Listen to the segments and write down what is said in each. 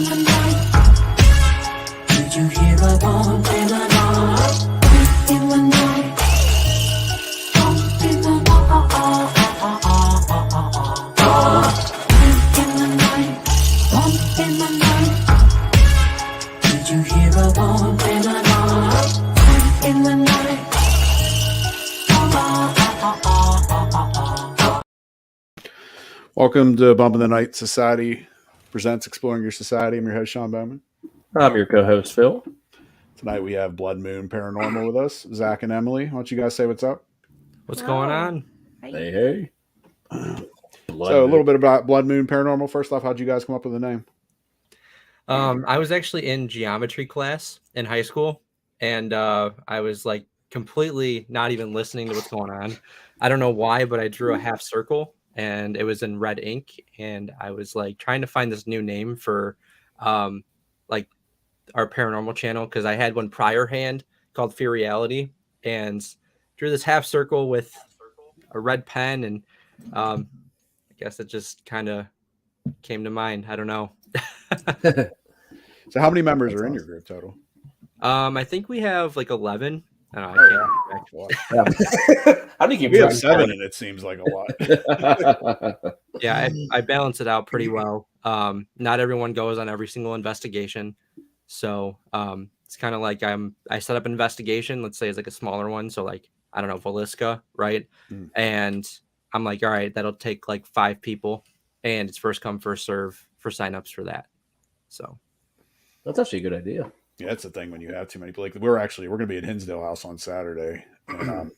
Did you hear a bump in the night? In the night. Bump in the night. Bump in the night. Bump in the night. Did you hear a bump in the night? Bump in the night. Welcome to Bump in the Night Society presents Exploring Your Society. I'm your host, Sean Bowman. I'm your co-host, Phil. Tonight we have Blood Moon Paranormal with us, Zach and Emily. Why don't you guys say what's up? What's going on? Hey. So a little bit about Blood Moon Paranormal. First off, how'd you guys come up with the name? I was actually in geometry class in high school, and I was like completely not even listening to what's going on. I don't know why, but I drew a half circle, and it was in red ink, and I was like trying to find this new name for like our paranormal channel, because I had one prior hand called Fear Reality, and drew this half circle with a red pen, and I guess it just kind of came to mind. I don't know. So how many members are in your group total? I think we have like 11. I don't know. How do you keep We have track? 7 and it seems like a lot. Yeah, I balance it out pretty well. Not everyone goes on every single investigation. So it's kind of like I set up an investigation, let's say it's like a smaller one. So like, I don't know, Velisca, right? And I'm like, all right, that'll take like 5 people, and it's first come, first serve for signups for that. So That's actually a good idea. Yeah, that's the thing when you have too many people. Like we're going to be at Hinsdale House on Saturday, and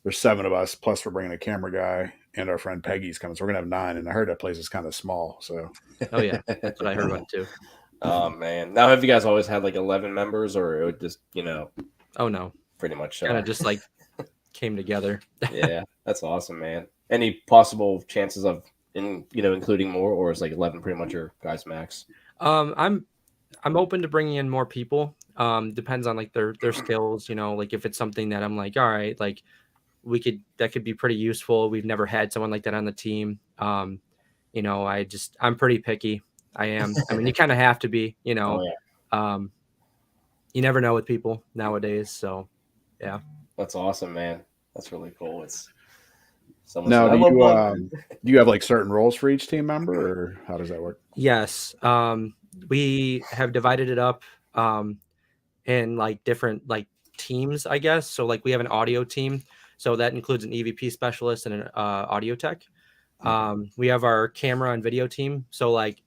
there's 7 of us. Plus, we're bringing a camera guy, and our friend Peggy's coming, so we're gonna have 9. And I heard that place is kind of small. So, oh yeah, that's what I heard about too. Oh man! Now, have you guys always had like 11 members, or it would just Oh no, pretty much kind of just like came together. Yeah, that's awesome, man. Any possible chances of including more, or is like 11 pretty much your guys max? I'm open to bringing in more people. Depends on like their skills, like if it's something that I'm like, all right, like that could be pretty useful. We've never had someone like that on the team. I'm pretty picky. I am. I mean, you kind of have to be, Oh, yeah. You never know with people nowadays. So yeah. That's awesome, man. That's really cool. now, do you have like certain roles for each team member, or how does that work? Yes. We have divided it up in like different like teams, I guess. So like we have an audio team. So that includes an EVP specialist and an audio tech. We have our camera and video team. So like,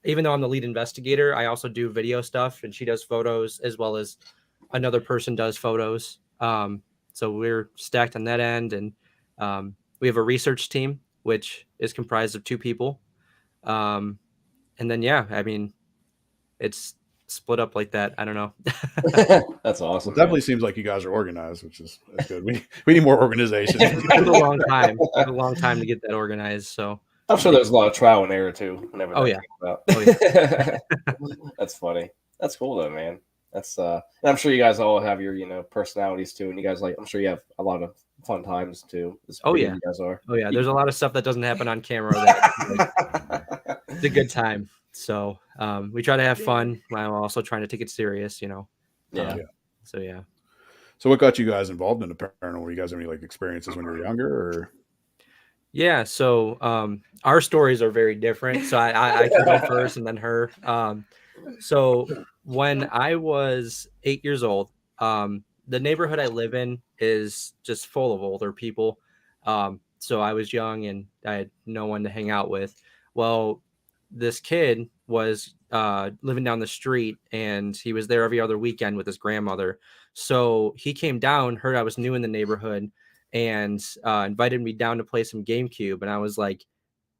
even though I'm the lead investigator, I also do video stuff, and she does photos as well as another person does photos. So we're stacked on that end. And we have a research team, which is comprised of 2 people. And then, yeah, I mean, it's split up like that. I don't know. That's awesome. It definitely seems like you guys are organized, which is good. We need more organization. It took a long time. It took a long time to get that organized. So I'm sure there's a lot of trial and error too. Whenever Oh, that yeah. came out. Oh, yeah. That's funny. That's cool though, man. That's and I'm sure you guys all have your personalities too, and you guys I'm sure you have a lot of fun times too. Oh yeah, you guys are. Oh yeah, there's a lot of stuff that doesn't happen on camera. That it's a good time. So we try to have fun while also trying to take it serious. Yeah. So yeah. So what got you guys involved in the paranormal? You guys have any like experiences when you were younger, or? Yeah, so our stories are very different. So I can go first and then her. So when I was 8 years old, the neighborhood I live in is just full of older people. So I was young and I had no one to hang out with. Well, this kid was living down the street, and he was there every other weekend with his grandmother. So he came down, heard I was new in the neighborhood, and invited me down to play some GameCube. And I was like,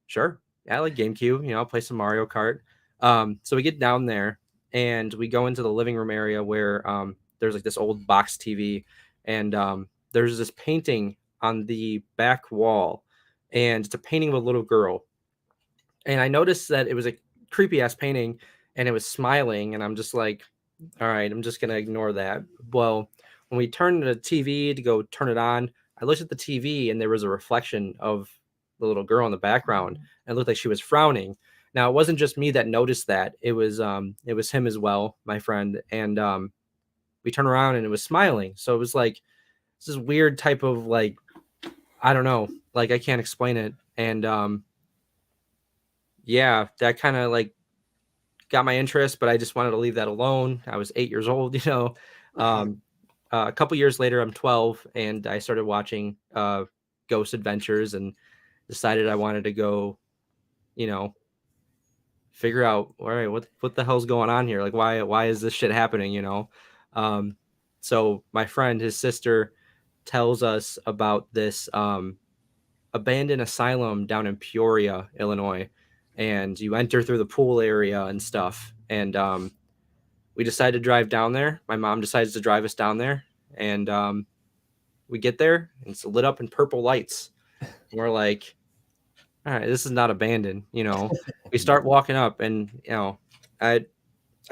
sure, yeah, I like GameCube, I'll play some Mario Kart. So we get down there, and we go into the living room area where there's like this old box TV, and there's this painting on the back wall, and it's a painting of a little girl. And I noticed that it was a creepy ass painting, and it was smiling, and I'm just like, all right, I'm just gonna ignore that. Well, when we turned the TV to go turn it on, I looked at the TV, and there was a reflection of the little girl in the background, and it looked like she was frowning. Now it wasn't just me that noticed that. It was him as well, my friend. And we turned around and it was smiling. So it was like this weird type of like, I don't know, like I can't explain it. And yeah, that kind of like got my interest, but I just wanted to leave that alone. I was 8 years old, a couple years later, I'm 12, and I started watching Ghost Adventures and decided I wanted to go, figure out, all right, what the hell's going on here? Like, why is this shit happening? So my friend, his sister, tells us about this abandoned asylum down in Peoria, Illinois, and you enter through the pool area and stuff. And we decided to drive down there. My mom decides to drive us down there, and we get there, and it's lit up in purple lights. And we're like, all right, this is not abandoned. We start walking up, and I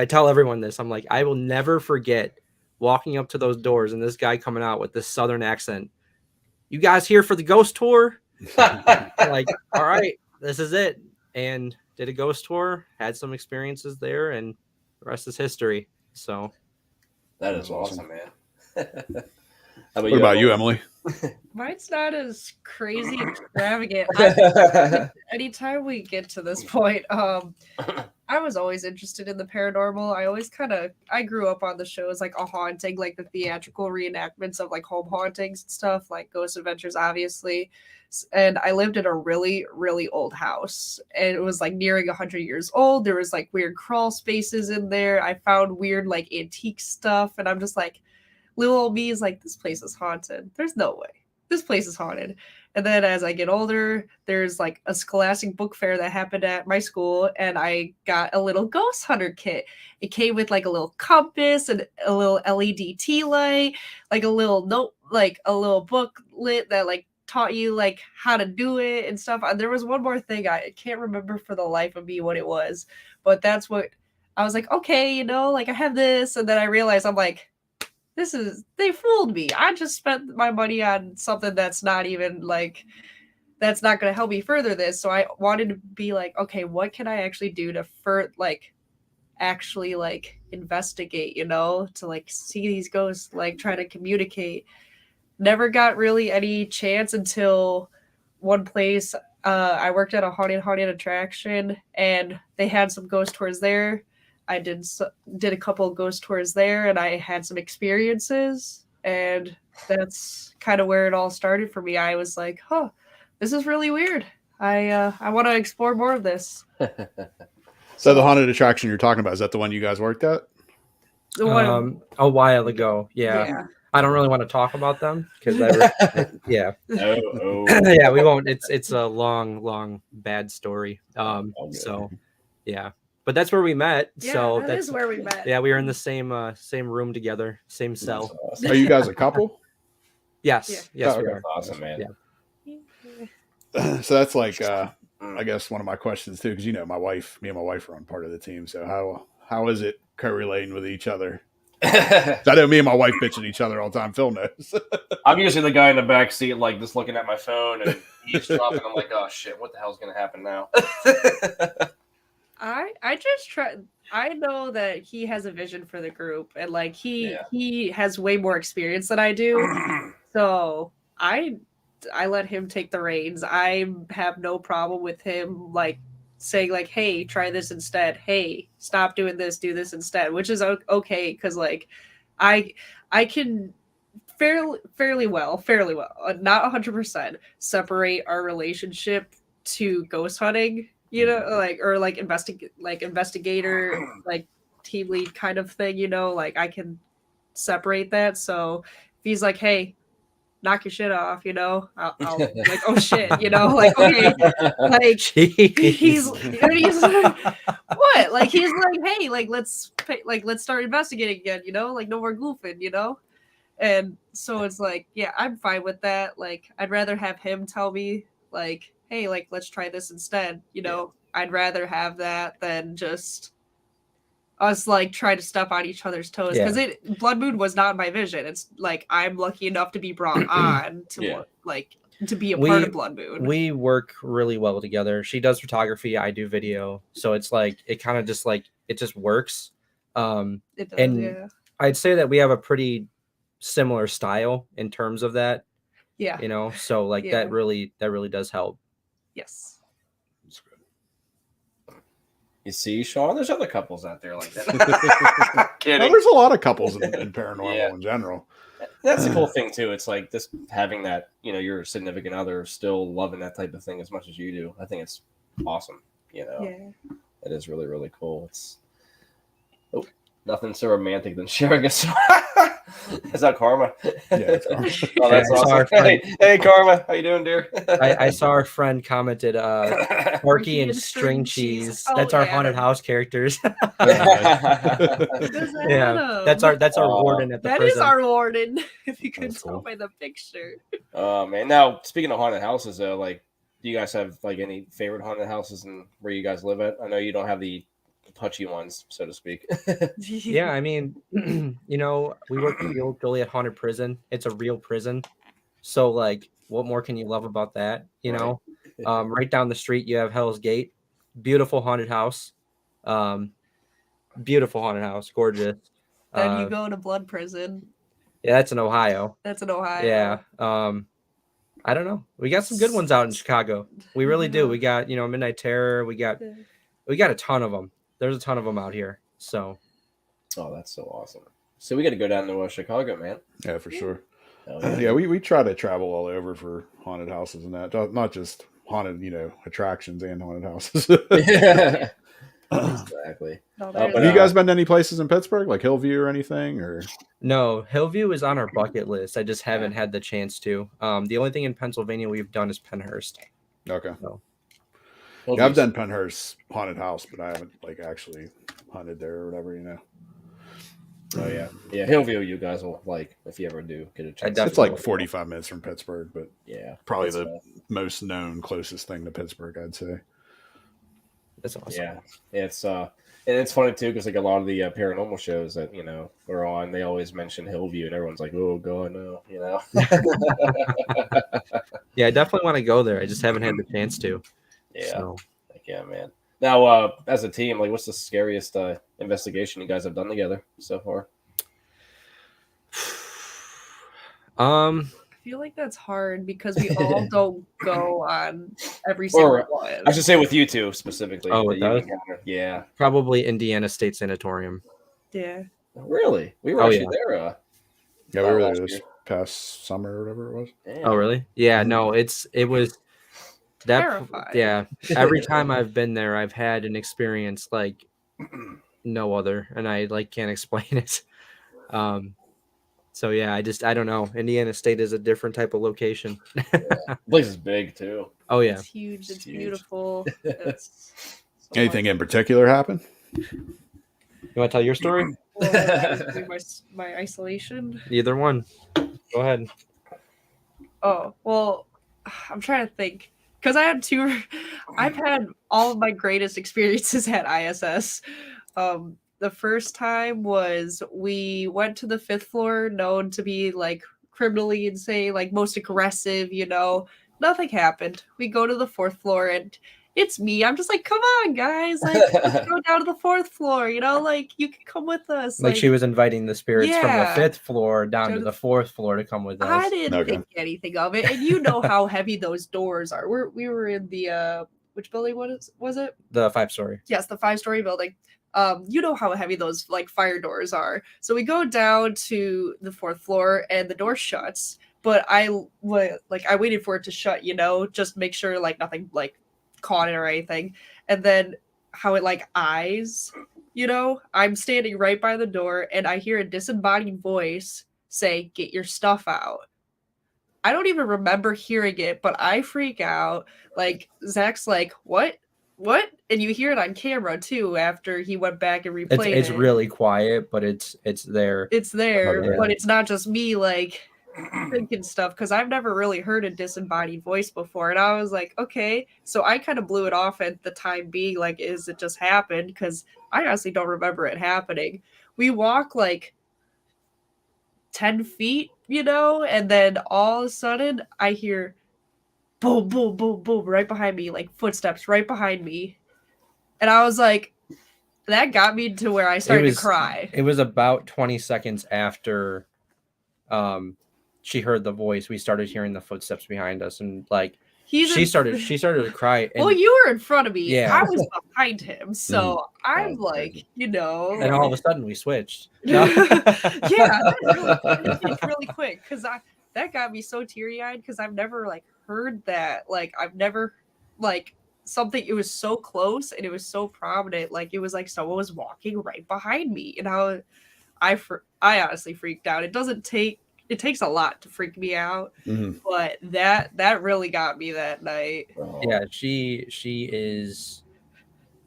tell everyone this. I'm like, I will never forget walking up to those doors and this guy coming out with this southern accent. You guys here for the ghost tour? Like, all right, this is it. And did a ghost tour, had some experiences there, and the rest is history. So that is awesome, man. What about you, Emily? Mine's not as crazy extravagant. Anytime we get to this point, I was always interested in the paranormal. I grew up on the shows like A Haunting, like the theatrical reenactments of like home hauntings and stuff, like Ghost Adventures, obviously. And I lived in a really, really old house, and it was like nearing 100 years old. There was like weird crawl spaces in there. I found weird like antique stuff, and I'm just like, little old me is like, this place is haunted. There's no way. This place is haunted. And then as I get older, there's like a scholastic book fair that happened at my school, and I got a little ghost hunter kit. It came with like a little compass and a little LED tea light, like a little note, like a little booklet that like taught you like how to do it and stuff. And there was one more thing, I can't remember for the life of me what it was, but that's what I was like, okay, like I have this. And then I realized I'm like, they fooled me. I just spent my money on something that's not even like, that's not going to help me further this. So I wanted to be like, okay, what can I actually do to actually like investigate, to like see these ghosts, like try to communicate. Never got really any chance until one place. I worked at a haunted attraction, and they had some ghost tours there. I did a couple of ghost tours there, and I had some experiences, and that's kind of where it all started for me. I was like, this is really weird. I want to explore more of this. So the haunted attraction you're talking about, is that the one you guys worked at? The one a while ago. Yeah. I don't really want to talk about them because yeah. Yeah, we won't. It's a long bad story. So yeah. But that's where we met. Yeah, so that's where we met. Yeah, we were in the same room together, same cell. Are you guys a couple? Yes. Yeah. Yes, we That's are. awesome, man. Yeah. So that's like, I guess one of my questions too, because me and my wife are on part of the team. So how is it correlating with each other? I know me and my wife bitching each other all the time. Phil knows. I'm usually the guy in the back seat, like just looking at my phone and eavesdropping. I'm like, oh shit, what the hell's gonna happen now? I just try. I know that he has a vision for the group, and like he has way more experience than I do. So I let him take the reins. I have no problem with him like saying like, hey, try this instead. Hey, stop doing this, do this instead, which is okay because like I can fairly well, not 100% separate our relationship to ghost hunting, or like investigator, like team lead kind of thing, like I can separate that. So if he's like, hey, knock your shit off, I'll like, oh shit, like, okay, like he's what, like he's like, hey, like let's start investigating again, like no more goofing, and so it's like, yeah, I'm fine with that. Like I'd rather have him tell me like, hey, like let's try this instead, I'd rather have that than just us like try to step on each other's toes, because Blood Moon was not my vision. It's like I'm lucky enough to be brought on to like to be a part of Blood Moon. We work really well together. She does photography, I do video, so it's like it kind of just like it just works. It does, and yeah. I'd say that we have a pretty similar style in terms of that, Yeah. you know. So like Yeah. that really does help. Yes. That's good. You see, Sean, there's other couples out there like that. Well, Kidding. there's a lot of couples in paranormal Yeah. in general. That's the cool thing too. It's like this having that, you know, your significant other still loving that type of thing as much as you do. I think it's awesome. You know, Yeah. it is really, really cool. It's nothing so romantic than sharing a song. Is that Karma? Yeah, it's Karma. Oh, that's Yeah, I saw awesome. our friend- Hey, Karma, how you doing, dear? I saw our friend commented Porky and String Cheese. Oh, That's our yeah. haunted house characters. Does that Yeah, that's our warden at the That prison. is our warden. If you could That's tell cool. by the picture. Oh man! Now speaking of haunted houses, though, like, do you guys have like any favorite haunted houses and where you guys live at? I know you don't have the touchy ones, so to speak. Yeah, I mean, you know, we work at the old Joliet Haunted Prison. It's a real prison. So, like, what more can you love about that? You know, right down the street, you have Hell's Gate. Beautiful haunted house. Beautiful haunted house. Gorgeous. Then you go to Blood Prison. Yeah, that's in Ohio. That's in Ohio. Yeah. I don't know. We got some good ones out in Chicago. We really do. We got, you know, Midnight Terror. We got a ton of them. There's a ton of them out here. So. Oh, that's so awesome. So we got to go down to Chicago, man. Yeah, for sure. Oh, Yeah, we try to travel all over for haunted houses and that, not just haunted, you know, attractions and haunted houses. yeah. Exactly. No, but Have you guys been to any places in Pittsburgh, like Hillview or anything? Or No, Hillview is on our bucket list. I just haven't had the chance to. The only thing in Pennsylvania we've done is Penhurst. okay, So. yeah, I've done Penhurst haunted house, but I haven't like actually hunted there or whatever, you know. Oh yeah, yeah. Hillview, you guys will like if you ever do get a chance. It's like 45 minutes from Pittsburgh, but yeah, probably it's, the most known, closest thing to Pittsburgh, I'd say. That's awesome. Yeah, it's and it's funny too because like a lot of the paranormal shows that you know we're on, they always mention Hillview, and everyone's like, "Oh God, no," you know. Yeah, I definitely want to go there. I just haven't had the chance to. Yeah, So. like, yeah, man. Now, as a team, like, what's the scariest investigation you guys have done together so far? I feel like that's hard because we all don't go on every single one. I should say with you two specifically. Oh, that with you us? encountered. Yeah. Probably Indiana State Sanatorium. Yeah. Really? We were Oh, actually yeah. there. Yeah, we were last there year. this past summer or whatever it was. Damn. Oh, really? Yeah, no, it was that. Terrifying. Yeah, every time I've been there, I've had an experience like no other, and I like can't explain it. So yeah, I don't know. Indiana State is a different type of location. The place is big too. Oh yeah, It's huge. It's huge. beautiful. It's so Anything much. in particular happen? you want to tell your story? Well, I was doing my isolation. Either one. Go ahead. Oh, well, I'm trying to think. Because I've had all of my greatest experiences at ISS. The first time was we went to the 5th floor, known to be like criminally insane, like most aggressive, you know. Nothing happened. We go to the 4th floor and it's me. I'm just like, come on, guys. Like, let's go down to the 4th floor, you know, like you can come with us. Like she was inviting the spirits from the Yeah. 5th floor down To to the- the 4th floor to come with us. I didn't Okay. think anything of it. And you know how heavy those doors are. We were in the which building was it? The 5-story. Yes, the 5-story building. You know how heavy those like fire doors are. So we go down to the 4th floor and the door shuts. But I waited for it to shut, you know, just make sure like nothing like caught it or anything. And then how it like eyes, you know, I'm standing right by the door and I hear a disembodied voice say, "Get your stuff out." I don't even remember hearing it, but I freak out. Like Zach's like, "What? What?" And you hear it on camera too after he went back and replayed It's it. really quiet, but it's there. It's there, Okay. but it's not just me like thinking stuff because I've never really heard a disembodied voice before. And I was like, okay. So I kind of blew it off at the time being like, is it just happened? Because I honestly don't remember it happening. We walk like 10 feet, you know, and then all of a sudden I hear boom, boom, boom, boom, right behind me, like footsteps right behind me. And I was like, that got me to where I started to cry. It was about 20 seconds after she heard the voice. We started hearing the footsteps behind us, and like she started to cry. And, well, you were in front of me. Yeah. I was behind him. So I'm Oh, like, crazy. you know. and all of a sudden we switched. Yeah, it's really quick because that got me so teary-eyed because I've never like heard that. Like I've never like something, it was so close and it was so prominent. Like it was like someone was walking right behind me, and I honestly freaked out. It takes a lot to freak me out, but that really got me that night. Yeah, she is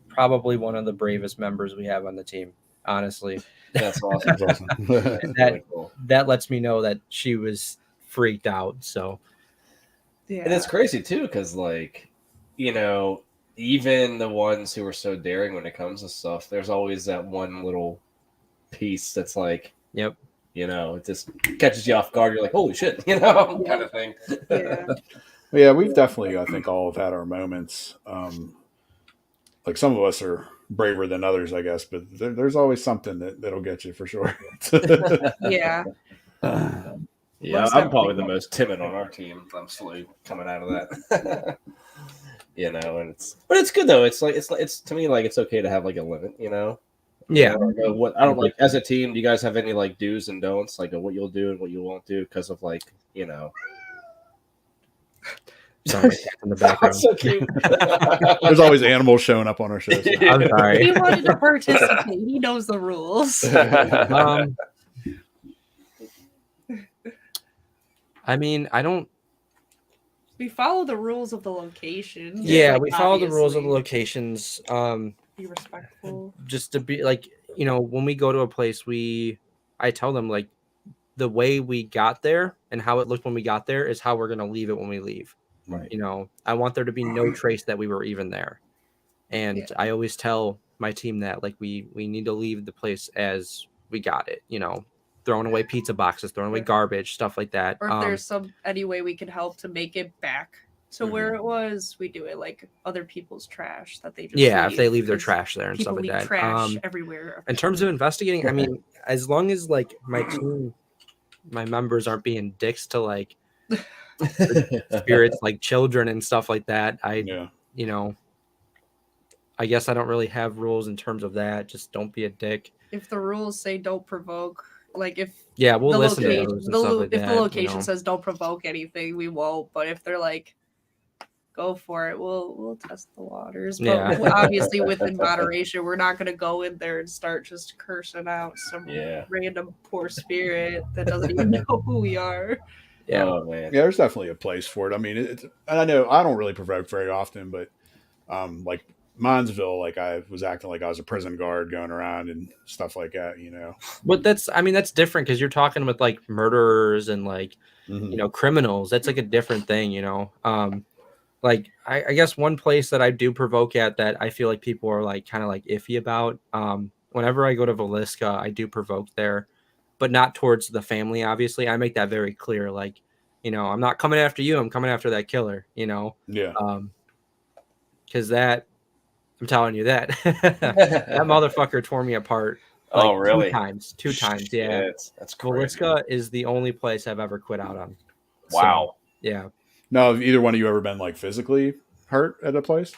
probably one of the bravest members we have on the team, honestly. That's awesome. That's awesome. Really cool. That lets me know that she was freaked out. So Yeah, And it's crazy too, because like, you know, even the ones who are so daring when it comes to stuff, there's always that one little piece that's like, yep. you know, it just catches you off guard. You're like, holy shit, you know, kind of thing. yeah. Yeah, we've definitely, I think, all have had our moments. Like some of us are braver than others, I guess, but there's always something that'll get you for sure. Yeah. Yeah, Most I'm probably definitely. the most timid on our team. I'm slowly coming out of that. You know, and it's good though. It's to me like it's okay to have like a limit, you know. Yeah. I don't like as a team. Do you guys have any like do's and don'ts, like what you'll do and what you won't do because of like, you know? Sorry, in the background. So cute. There's always animals showing up on our shows. I'm He sorry. wanted to participate. He knows the rules. I mean, I don't. We follow the rules of the location. Yeah, Like, we follow the rules of the obviously. locations. Be respectful. Just to be like, you know, when we go to a place, I tell them like the way we got there and how it looked when we got there is how we're gonna leave it when we leave. Right. You know, I want there to be no trace that we were even there, and Yeah. I always tell my team that like we need to leave the place as we got it. You know, throwing away pizza boxes, throwing away garbage, stuff like that. Or if there's any way we can help to make it back to where it was, we do it like other people's trash that they just if they leave their 'cause trash there and stuff people like leave that. trash everywhere. In terms of investigating, I mean, as long as like my members aren't being dicks to like spirits like children and stuff like that, you know, I guess I don't really have rules in terms of that. Just don't be a dick. If the rules say don't provoke, like if we'll the listen location, to those and stuff like if that, the location you know. says don't provoke anything, we won't. But if they're like, go for it, we'll test the waters. But Yeah. obviously within moderation, we're not going to go in there and start just cursing out some random poor spirit that doesn't even know who we are. Yeah. Oh man. Yeah, there's definitely a place for it. I mean, and I know I don't really provoke very often, but like Minesville, like I was acting like I was a prison guard going around and stuff like that, you know. But that's different because you're talking with like murderers and like you know, criminals. That's like a different thing, you know. Like I guess one place that I do provoke at that I feel like people are like kind of like iffy about. Whenever I go to Villisca, I do provoke there, but not towards the family. Obviously, I make that very clear. Like, you know, I'm not coming after you. I'm coming after that killer. You know. Yeah. Because I'm telling you that that motherfucker tore me apart. Like, oh really? Two times. Yeah. That's crazy. Villisca is the only place I've ever quit out on. Wow. So, yeah. Now, have either one of you ever been like physically hurt at a place,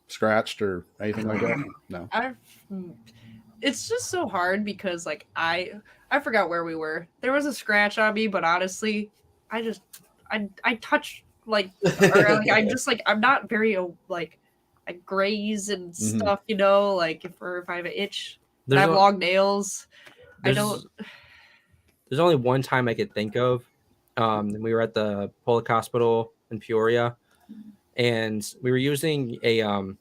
scratched or anything like that? No. It's just so hard because like I forgot where we were. There was a scratch on me, but honestly, I touched like, or like I'm not very like I graze and stuff, you know, like if I have an itch, I have long nails. I don't. There's only one time I could think of. We were at the Pollock Hospital in Peoria, and we were using a kind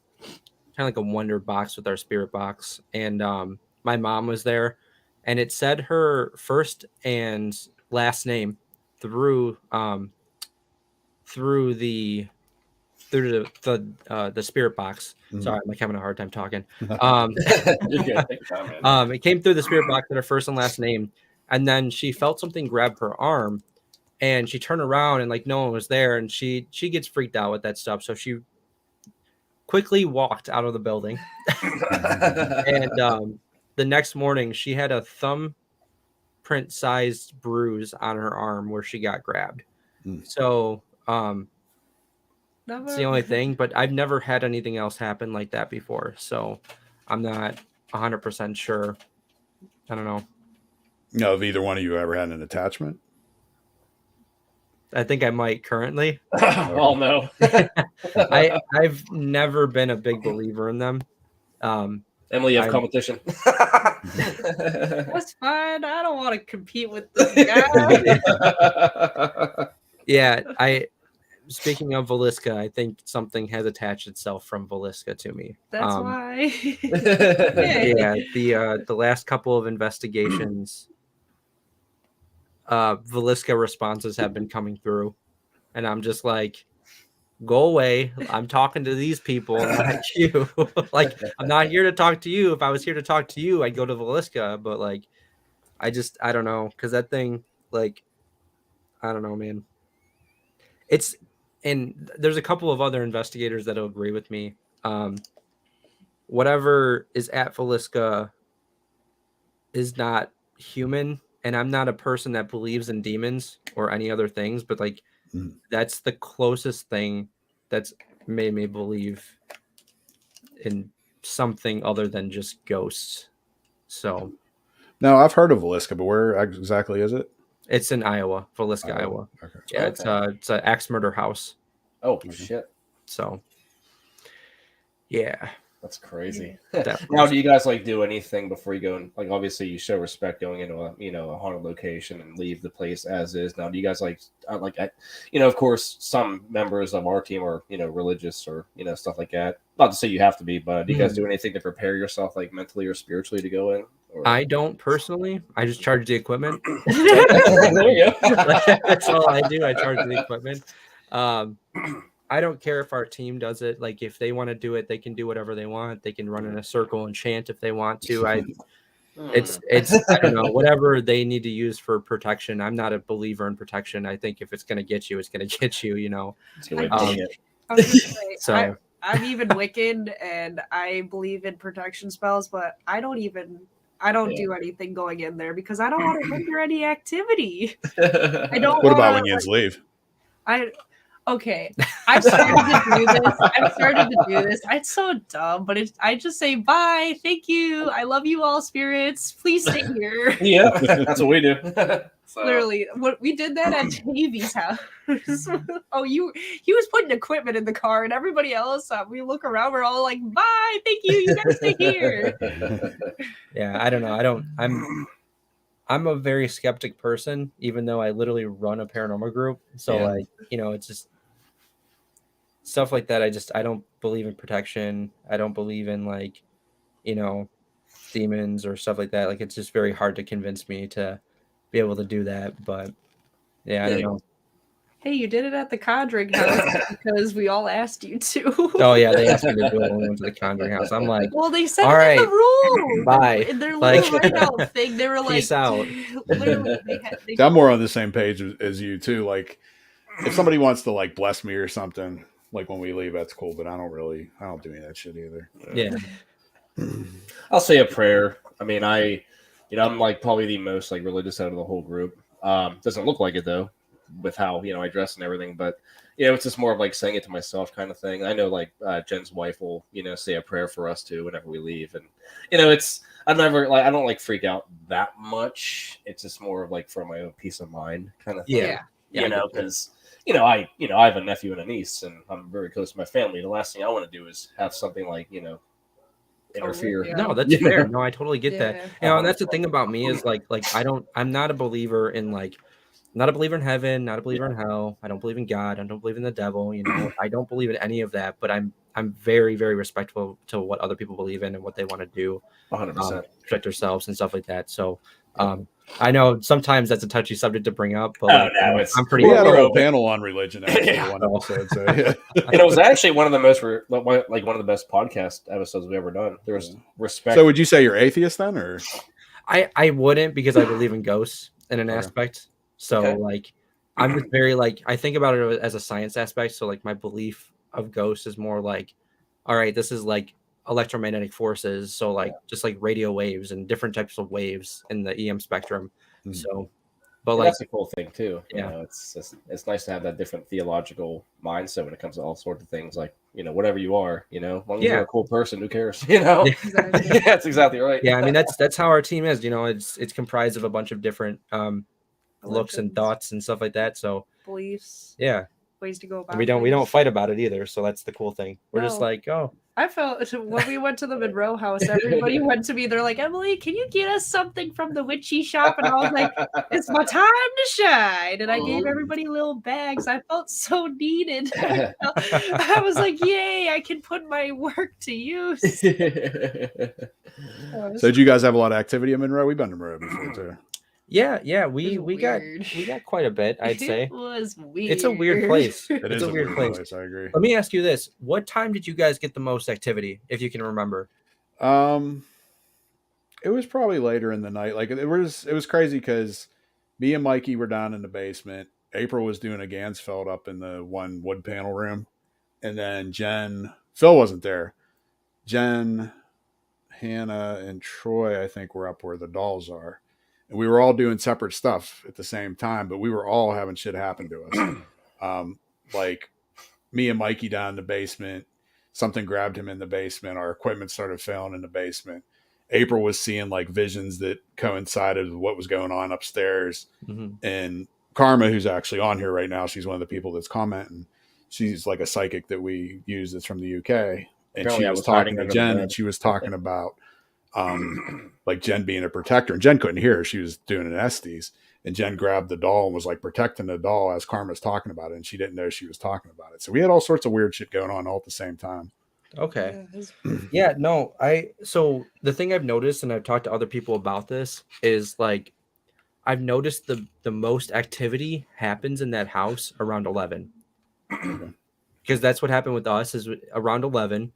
of like a wonder box with our spirit box, and my mom was there, and it said her first and last name through the spirit box. Sorry, I'm like having a hard time talking. It came through the spirit box with her first and last name, and then she felt something grab her arm, and she turned around and like no one was there, and she gets freaked out with that stuff, so she quickly walked out of the building. And the next morning she had a thumbprint sized bruise on her arm where she got grabbed. So it's the only thing, but I've never had anything else happen like that before, so I'm not 100% sure. I don't know. No, have either one of you ever had an attachment? I think I might currently. Oh no. I've never been a big believer in them. Emily, you have competition. That's fine. I don't want to compete with this guy. Yeah, speaking of Velisca, I think something has attached itself from Velisca to me. That's why. Yeah, the last couple of investigations, Velisca responses have been coming through, and I'm just like, go away. I'm talking to these people, not you. Like, I'm not here to talk to you. If I was here to talk to you, I'd go to Velisca, but like, I don't know, because that thing, like, I don't know, man. And there's a couple of other investigators that'll agree with me. Whatever is at Velisca is not human, and I'm not a person that believes in demons or any other things, but like that's the closest thing that's made me believe in something other than just ghosts. So now I've heard of Velisca, but where exactly is it? It's in Iowa, Velisca, Iowa. Okay. Yeah, it's an axe murder house. Oh shit! So, yeah, that's crazy. Now, do you guys like do anything before you go? And like, obviously, you show respect going into a haunted location and leave the place as is. Now, do you guys of course, some members of our team are religious or stuff like that. Not to say you have to be, but do you guys do anything to prepare yourself, like mentally or spiritually, to go in? Or... I don't personally. I just charge the equipment. There you go. That's all I do. I charge the equipment. I don't care if our team does it. Like, if they want to do it, they can do whatever they want. They can run in a circle and chant if they want to. It's I don't know, whatever they need to use for protection. I'm not a believer in protection. I think if it's going to get you, it's going to get you. So I'm even Wiccan, and I believe in protection spells, but I don't do anything going in there because I don't want to hinder any activity. I don't. What about when you leave? Okay, I've started to do this. It's so dumb, but I just say bye, thank you, I love you all, spirits. Please stay here. Yeah, that's what we do. Literally, what we did that at Davey's house. He was putting equipment in the car, and everybody else, we look around, we're all like, bye, thank you, you gotta stay here. Yeah, I don't know. I'm a very skeptic person, even though I literally run a paranormal group. So it's just stuff like that. I don't believe in protection. I don't believe in demons or stuff like that. Like, it's just very hard to convince me to be able to do that. But yeah, I don't know. Hey, you did it at the Conjuring house because we all asked you to. Oh yeah, they asked me to do it when we went to the Conjuring house. I'm like, well, they said all right, the rule. Bye. In their little write-out thing, they were like, peace out. Literally, I'm more on the same page as you too. Like, if somebody wants to bless me or something, like when we leave, that's cool. But I don't do any of that shit either. Yeah. I'll say a prayer. I mean, I'm probably the most religious out of the whole group. Doesn't look like it though, with how I dress and everything, but it's just more of saying it to myself kind of thing. I know Jen's wife will say a prayer for us too whenever we leave, and I'm never I don't freak out that much. It's just more of for my own peace of mind kind of thing. Yeah. Because I have a nephew and a niece, and I'm very close to my family. The last thing I want to do is have something interfere. Yeah. No, that's fair. No, I totally get that. And that's the thing about me is I'm not a believer in not a believer in heaven, not a believer in hell. I don't believe in God. I don't believe in the devil. I don't believe in any of that. But I'm very, very respectful to what other people believe in and what they want to do. 100%. Protect themselves and stuff like that. So I know sometimes that's a touchy subject to bring up, but I'm pretty. We had a whole panel on religion. Actually, one episode. So it was actually one of the most one of the best podcast episodes we've ever done. There was respect. So would you say you're atheist then, or? I wouldn't, because I believe in ghosts in an aspect. So I'm just very like, I think about it as a science aspect. So like my belief of ghosts is more like, all right, this is like electromagnetic forces. So like just like radio waves and different types of waves in the EM spectrum. Mhm. So, but And like, that's a cool thing too. You Yeah. know, it's nice to have that different theological mindset when it comes to all sorts of things. Like, you know, whatever you are, you know, as long as Yeah. you're a cool person, who cares? You know, Yeah. Exactly. yeah, that's exactly right. yeah, I mean, that's how our team is, you know, it's comprised of a bunch of different looks and Religions, thoughts and stuff like that. So beliefs, yeah, ways to go about. and we don't things. fight about it either. So that's the cool thing. We're just No. like, oh, I felt when we went to the Monroe house, everybody went to me. They're like, Emily, can you get us something from the witchy shop? And I was like, it's my time to shine. And I gave everybody little bags. I felt so needed. I was like, yay, I can put my work to use. So did you guys have a lot of activity in Monroe? We've been to Monroe before too. yeah, we was got weird. quite a bit, I'd say. It was weird. It's a weird place. It It's is a weird place. I agree. Let me ask you this: what time did you guys get the most activity, if you can remember? It was probably later in the night. Like it was crazy because me and Mikey were down in the basement. April was doing a Gansfeld up in the one wood panel room, and then Phil wasn't there. Jen, Hannah, and Troy, I think, were up where the dolls are. And we were all doing separate stuff at the same time, but we were all having shit happen to us. Like me and Mikey down in the basement, something grabbed him in the basement. Our equipment started failing in the basement. April was seeing like visions that coincided with what was going on upstairs. Mm-hmm. And Karma, who's actually on here right now, she's one of the people that's commenting. She's like a psychic that we use that's from the UK. And Apparently she I was was talking hiding to under the Jen, bed. and she was talking about like Jen being a protector. And Jen couldn't hear her. She was doing an Estes. And Jen grabbed the doll and was like protecting the doll as Karma's talking about it. And she didn't know she was talking about it. So we had all sorts of weird shit going on all at the same time. Okay. Yeah, Yeah, no, so the thing I've noticed, and I've talked to other people about this, is like I've noticed the most activity happens in that house around 11. Because that's what happened with us is around 11.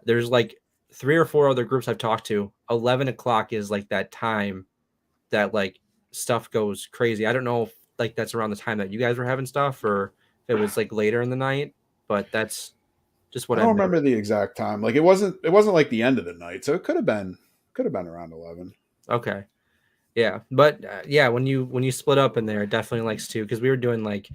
There's like 3 or 4 other groups I've talked to. 11 o'clock is like that time that like stuff goes crazy. I don't know if like that's around the time that you guys were having stuff or if it was like later in the night, but that's just what I don't I've remember the exact time. Like it wasn't like the end of the night, so it could have been around 11. Okay. Yeah, but yeah, when you split up in there, it definitely likes to, because we were doing like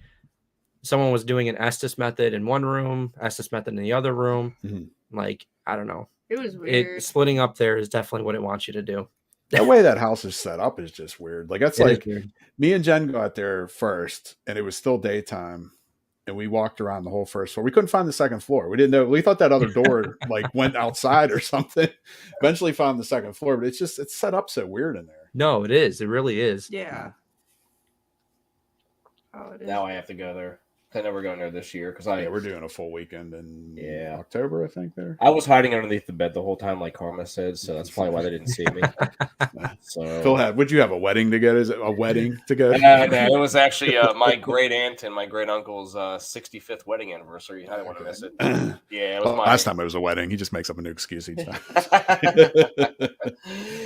someone was doing an Estes method in one room, Estes method in the other room. Mm-hmm. Like I don't know, it was weird. Splitting up there is definitely what it wants you to do. The way that house is set up is just weird. Like that's It is like weird. me and Jen got there first, and it was still daytime, and we walked around the whole first floor. We couldn't find the second floor. We didn't know. We thought that other door like went outside or something. Eventually found the second floor, but it's set up so weird in there. No, it is. It really is. Yeah. Oh, it is. Now I have to go there. I know we're going there this year because We're doing a full weekend in October, I think. There, I was hiding underneath the bed the whole time, like Karma said, so that's probably why they didn't see me. So Phil would you have a wedding to go? Is it a wedding to go? no, it was actually my great aunt and my great uncle's 65th wedding anniversary. I didn't want to miss it. Yeah, it was last time it was a wedding. He just makes up a new excuse each time.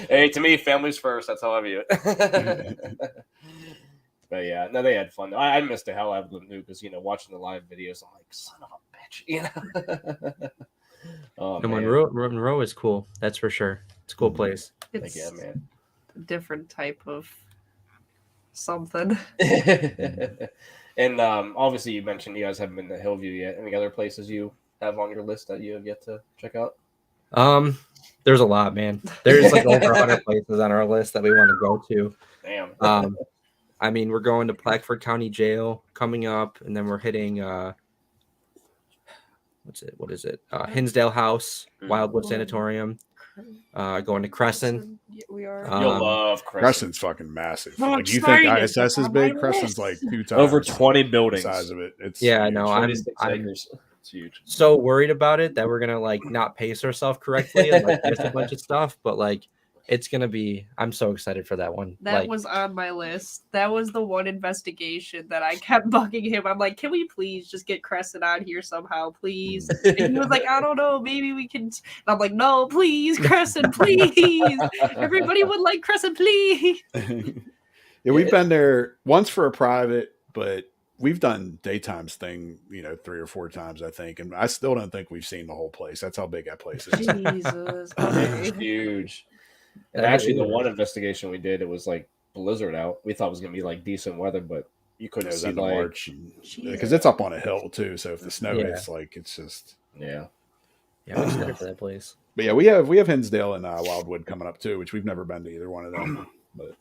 Hey, to me, family's first. That's how I view it. But yeah, no, they had fun. I missed the hell out of them too because watching the live videos, I'm like, son of a bitch, Oh, And man. Monroe is cool. That's for sure. It's a cool place. It's Yeah, man. a different type of something. And obviously, you mentioned you guys haven't been to Hillview yet. Any other places you have on your list that you have yet to check out? There's a lot, man. There's like over 100 places on our list that we want to go to. Damn. I mean, we're going to Blackford County Jail coming up, and then we're hitting what is it? Hinsdale House, Wildwood Sanatorium. Going to Crescent. Yeah, we are. You'll love Crescent. Crescent's fucking massive. No, Like, it's you think starting to ISS is on big? my Crescent's list. like 2 times Over 20 the buildings. size of it. It's Yeah, I huge. know. 26 I'm acres. It's huge. so worried about it that we're gonna like not pace ourselves correctly and like miss a bunch of stuff, but like it's gonna be. I'm so excited for that one. That was on my list. That was the one investigation that I kept bugging him. I'm like, can we please just get Crescent out here somehow, please? And he was like, I don't know, maybe we can. And I'm like, no, please, Crescent, please. Everybody would like Crescent, please. Yeah, we've been there once for a private, but we've done daytimes thing, 3 or 4 times, I think. And I still don't think we've seen the whole place. That's how big that place is. Jesus. It's Okay. huge. And That actually, the is. one investigation we did, it was like blizzard out. We thought it was gonna be like decent weather, but you It couldn't was see in the like March. Jesus. Because it's up on a hill, too. So if the snow Yeah. hits, like, it's just. yeah. Yeah, I'm excited for that place. But yeah, we have Hinsdale and Wildwood coming up, too, which we've never been to either one of them. But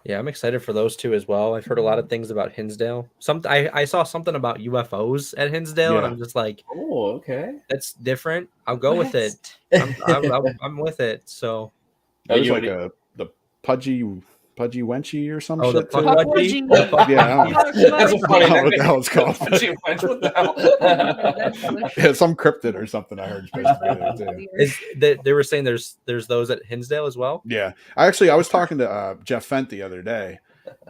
Yeah, I'm excited for those two as well. I've heard a lot of things about Hinsdale. I saw something about UFOs at Hinsdale, and Yeah. I'm just like, Oh, okay. that's different. I'll go with it. I'm with it. So, there's you like already- the Pudgy Wenchy or some oh, the shit, too. Pudgy? Pudgy. Yeah, I don't know. That's a I funny don't know what name. the hell it's called. Gee, what the hell? That's delicious. Yeah, some cryptid or something I heard is supposed to be there, too. Is they were saying there's those at Hinsdale as well? Yeah. I was talking to Jeff Fent the other day.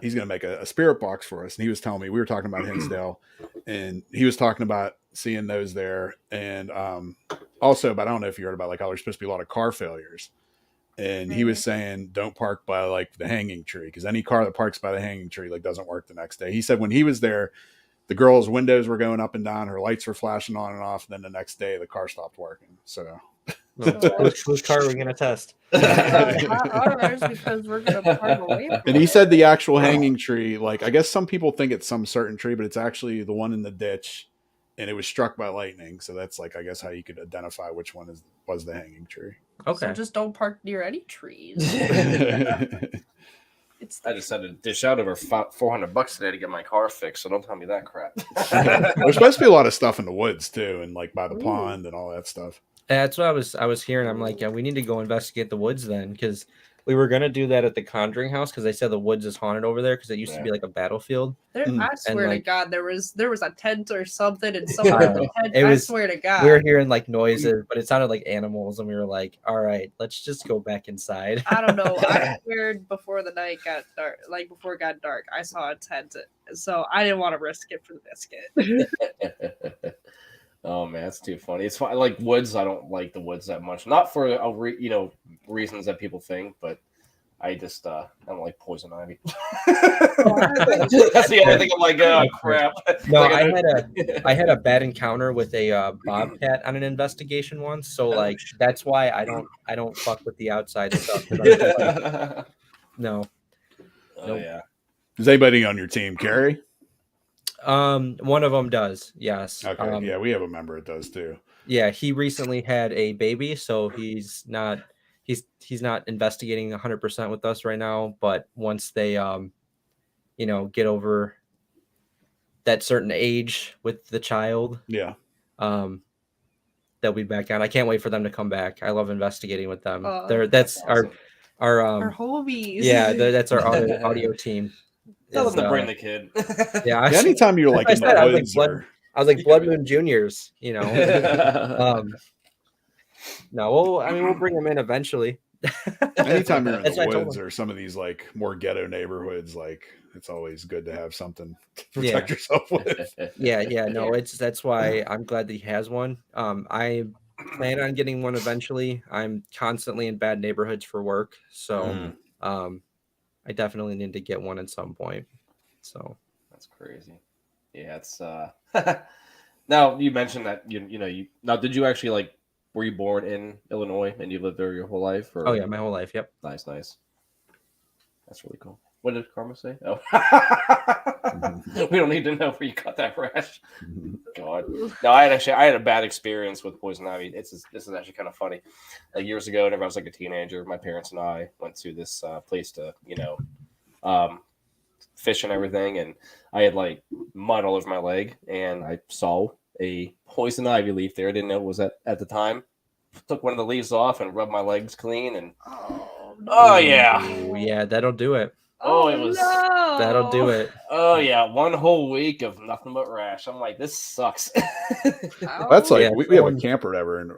He's going to make a spirit box for us. And he was telling me, we were talking about Hinsdale, and he was talking about seeing those there. And also, but I don't know if you heard about like how there's supposed to be a lot of car failures. And he was saying, don't park by like the hanging tree, because any car that parks by the hanging tree like doesn't work the next day. He said when he was there, the girl's windows were going up and down, her lights were flashing on and off. And then the next day, the car stopped working. So Whose car are we gonna test? Not ours, because we're gonna park away from And he it. said the actual hanging tree, like I guess some people think it's some certain tree, but it's actually the one in the ditch, and it was struck by lightning. So that's like I guess how you could identify which one was the hanging tree. Okay. So just don't park near any trees. It's I just had to dish out over $400 today to get my car fixed, so don't tell me that crap. There's supposed to be a lot of stuff in the woods too, and like by the Ooh. pond and all that stuff. That's what I was hearing. I'm like, yeah, we need to go investigate the woods then, because we were gonna do that at the Conjuring house, because they said the woods is haunted over there because it used to be like a battlefield. There, Mm. I swear to like- God, there was a tent or something, and someone in the tent. It I was- swear to God, We were hearing like noises, but it sounded like animals, and we were like, all right, let's just go back inside. I don't know. I sweared before the night got dark, like before it got dark, I saw a tent, so I didn't want to risk it for the biscuit. Oh man, that's too funny. It's fun. Like woods, I don't like the woods that much. Not for reasons that people think, but I just I don't like poison ivy. That's the only thing I'm like, oh crap. No, Like, I had a bad encounter with a bobcat on an investigation once, so like that's why I don't fuck with the outside stuff. 'Cause I'm just like, no. Oh yeah. Is anybody on your team, Carrie? One of them does, yes. Okay, yeah, we have a member that does too. Yeah, he recently had a baby, so he's not investigating 100% with us right now. But once they get over that certain age with the child, Yeah, they'll be back on. I can't wait for them to come back. I love investigating with them. Oh, That's awesome. our Our homies. yeah, that's our audio team. Tell them Is, to bring the kid. yeah, yeah, anytime you're like I in said, I the was like, woods, Blood- or I was like Blood Moon Juniors, No, well, I mean, we'll bring them in eventually. anytime you're in That's the what I told woods him. or some of these like more ghetto neighborhoods, like it's always good to have something to Yeah. protect yourself with. Yeah, no, that's why I'm glad that he has one. I plan on getting one eventually. I'm constantly in bad neighborhoods for work, so I definitely need to get one at some point. So That's crazy. Yeah, it's now you mentioned that you now did you actually like were you born in Illinois and you lived there your whole life? Or... oh yeah, my whole life. Yep. Nice. That's really cool. What did Karma say? Oh, we don't need to know where you got that rash. God, no, I had a bad experience with poison ivy. This is actually kind of funny. Like years ago, whenever I was like a teenager, my parents and I went to this place to fish and everything, and I had like mud all over my leg, and I saw a poison ivy leaf there. I didn't know it was at the time. Took one of the leaves off and rubbed my legs clean, and oh yeah, Ooh, yeah, that'll do it. Oh, it was- no. That'll do it. oh yeah, one whole week of nothing but rash. I'm like, this sucks. That's like Yeah, we have a someone- camper ever, and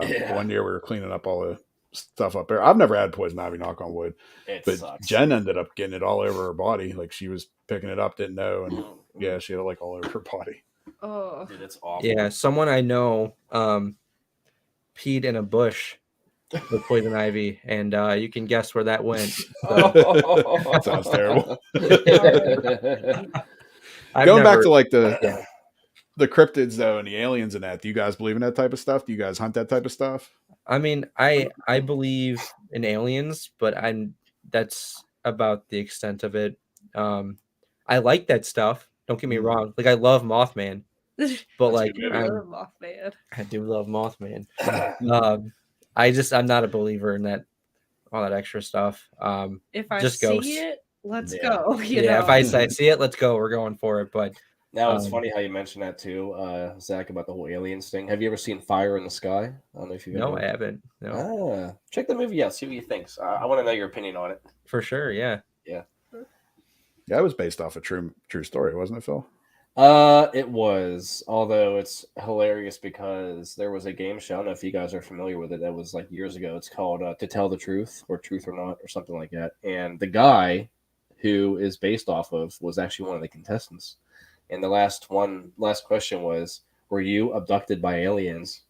Yeah. one year we were cleaning up all the stuff up there. I've never had poison ivy, knock on wood, It but sucks. Jen ended up getting it all over her body. Like she was picking it up, didn't know, and yeah, she had it like all over her body. Oh. Dude, it's awful. Yeah, someone I know peed in a bush with poison ivy, and you can guess where that went. That sounds terrible. Going back never, to like the yeah. the cryptids though and the aliens and that, do you guys believe in that type of stuff? Do you guys hunt that type of stuff? I mean, I believe in aliens, but that's about the extent of it. I like that stuff. Don't get me wrong. Like I love Mothman, but That's a like good movie. Mothman. I do love Mothman. I'm not a believer in that all that extra stuff. If I Just see ghosts. it, let's Yeah. go. You Yeah, know? if I see it, let's go. We're going for it. But Now it's Um, funny how you mentioned that too, Zach, about the whole aliens thing. Have you ever seen Fire in the Sky? I don't know if you've no, ever. I haven't. No, Check the movie out. See what you think. I want to know your opinion on it. for sure. Yeah. Yeah, it was based off a true story, wasn't it, Phil? It was. Although it's hilarious because there was a game show. I don't know if you guys are familiar with it. That was like years ago. It's called To Tell the Truth or Truth or Not or something like that. And the guy who is based off of was actually one of the contestants. And the last question was, "Were you abducted by aliens?"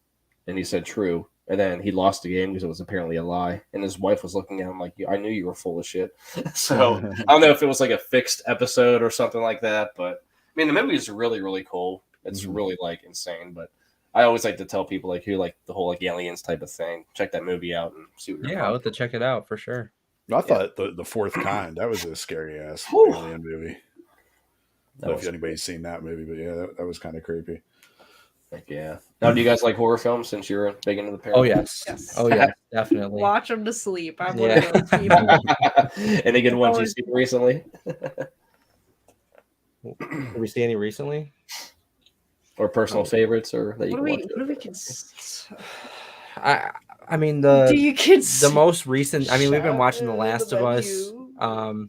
And he said, "True." And then he lost the game because it was apparently a lie. And his wife was looking at him like, "I knew you were full of shit." So I don't know if it was like a fixed episode or something like that. But I mean, the movie is really, really cool. It's really like insane. But I always like to tell people like who like the whole like aliens type of thing. Check that movie out and see what you're Yeah, I'll have to check it out for sure. I thought the Fourth Kind, that was a scary ass Whew. alien movie. I That don't know was if anybody's seen that movie, but yeah, that was kind of creepy. Heck yeah. Now, do you guys like horror films since you're big into the paranormal? Oh yes. Yes. Oh yeah, definitely. Watch them to sleep. I'm Yeah. one of those people. Any good ones you've seen recently? Did we see any recently? Or personal favorites or that you What can do we watch? I mean do the you kids the most recent. I mean, we've been shout watching The out Last the of Us. menu?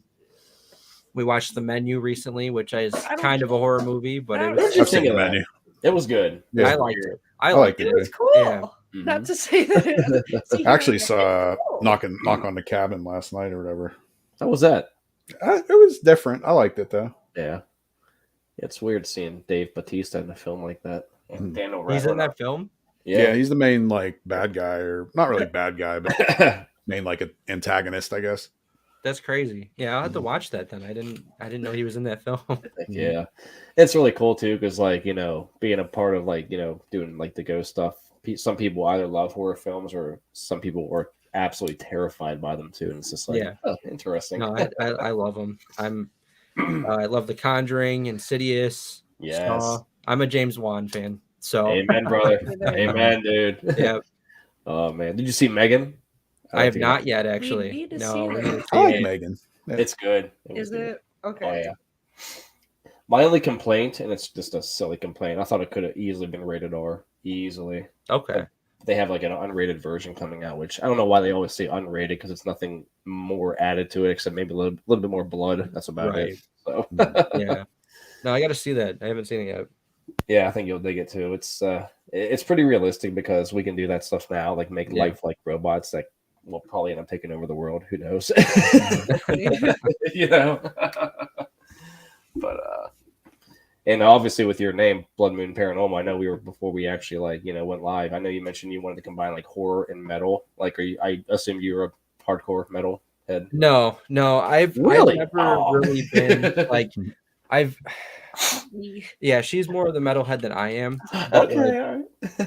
We watched The Menu recently, which is I don't- kind of a horror movie, but it I was don't- I've seen the of that. menu. It was good. Yeah. I liked it. I I liked liked it. it. It was cool. Yeah. Not to say that. See, I actually it's saw cool. Knock on the Cabin last night or whatever. How was that? It was different. I liked it though. Yeah. It's weird seeing Dave Bautista in a film like that. And Daniel He's in Radcliffe. that film. Yeah, he's the main like bad guy, or not really bad guy, but main like an antagonist, I guess. That's crazy. Yeah, I'll have to watch that then. I didn't know he was in that film. Yeah. It's really cool too, because like, you know, being a part of like, you know, doing like the ghost stuff. Some people either love horror films or some people are absolutely terrified by them too. And it's just like, Yeah. oh, interesting. No, I love him. I love The Conjuring, Insidious. Yes. Saw. I'm a James Wan fan. So Amen, brother. Amen. Amen, dude. yeah, Oh man, did you see Megan? I have not yet actually. need to No, see we that. need to I see like it. Megan. Yeah. It's good. Is it? Okay. Oh yeah. My only complaint, and it's just a silly complaint, I thought it could have easily been rated R. Easily. Okay. They have like an unrated version coming out, which I don't know why they always say unrated because it's nothing more added to it except maybe a little bit more blood. That's about Right. it. So Yeah. No, I got to see that. I haven't seen it yet. yeah, I think you'll dig it too. It's pretty realistic because we can do that stuff now, like make Yeah. lifelike robots that will probably end up taking over the world. Who knows? You know. But and obviously with your name, Blood Moon Paranormal, I know we were before we actually like, you know, went live. I know you mentioned you wanted to combine like horror and metal. Like, I assume you're a hardcore metal head. No, I've Really? never Oh. really been like yeah, she's more of the metalhead than I am. But, like, Okay.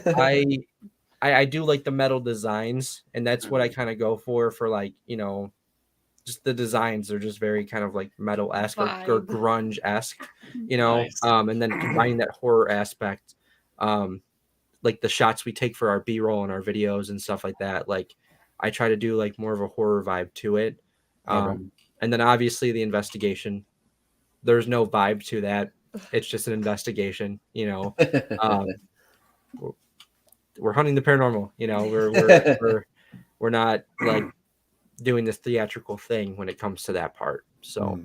All right. I do like the metal designs, and that's what I kind of go for like, you know, just the designs are just very kind of like metal-esque or Vibe. grunge-esque, you know. Nice. And then combining that horror aspect, like the shots we take for our B-roll and our videos and stuff like that. Like I try to do like more of a horror vibe to it. Okay. And then obviously the investigation. There's no vibe to that. It's just an investigation, you know. We're hunting the paranormal, you know. We're not like doing this theatrical thing when it comes to that part. So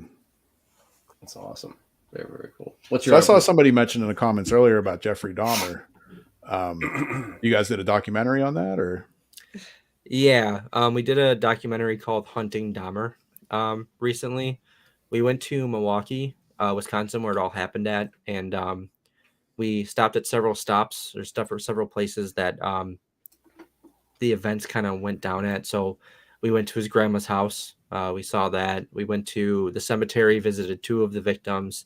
That's awesome. Very, very cool. What's So your I saw somebody mention in the comments earlier about Jeffrey Dahmer. You guys did a documentary on that, or? yeah, we did a documentary called Hunting Dahmer recently. We went to Milwaukee, Wisconsin, where it all happened at, and we stopped at several stops or several places that the events kind of went down at. So we went to his grandma's house. We saw that. We went to the cemetery, visited two of the victims.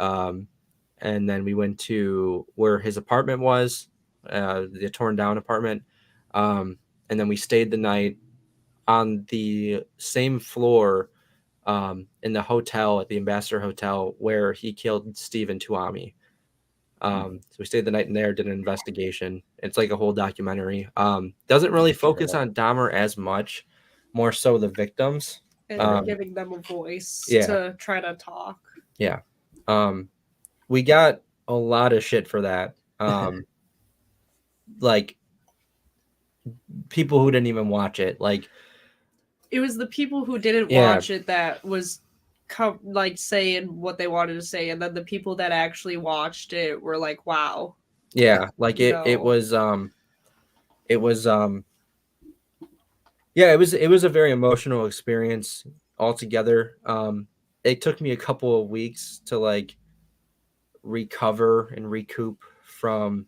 And then we went to where his apartment was, the torn down apartment. And then we stayed the night on the same floor in the hotel at the Ambassador Hotel where he killed Stephen Tuami. So we stayed the night in there, did an investigation. It's like a whole documentary. Doesn't really focus on Dahmer as much, more so the victims. And giving them a voice yeah. to try to talk. Yeah. We got a lot of shit for that. Like people who didn't even watch it. Like it was the people who didn't watch it that was like saying what they wanted to say, and then the people that actually watched it were like, wow. Yeah, like it was it was a very emotional experience altogether. It took me a couple of weeks to like recover and recoup from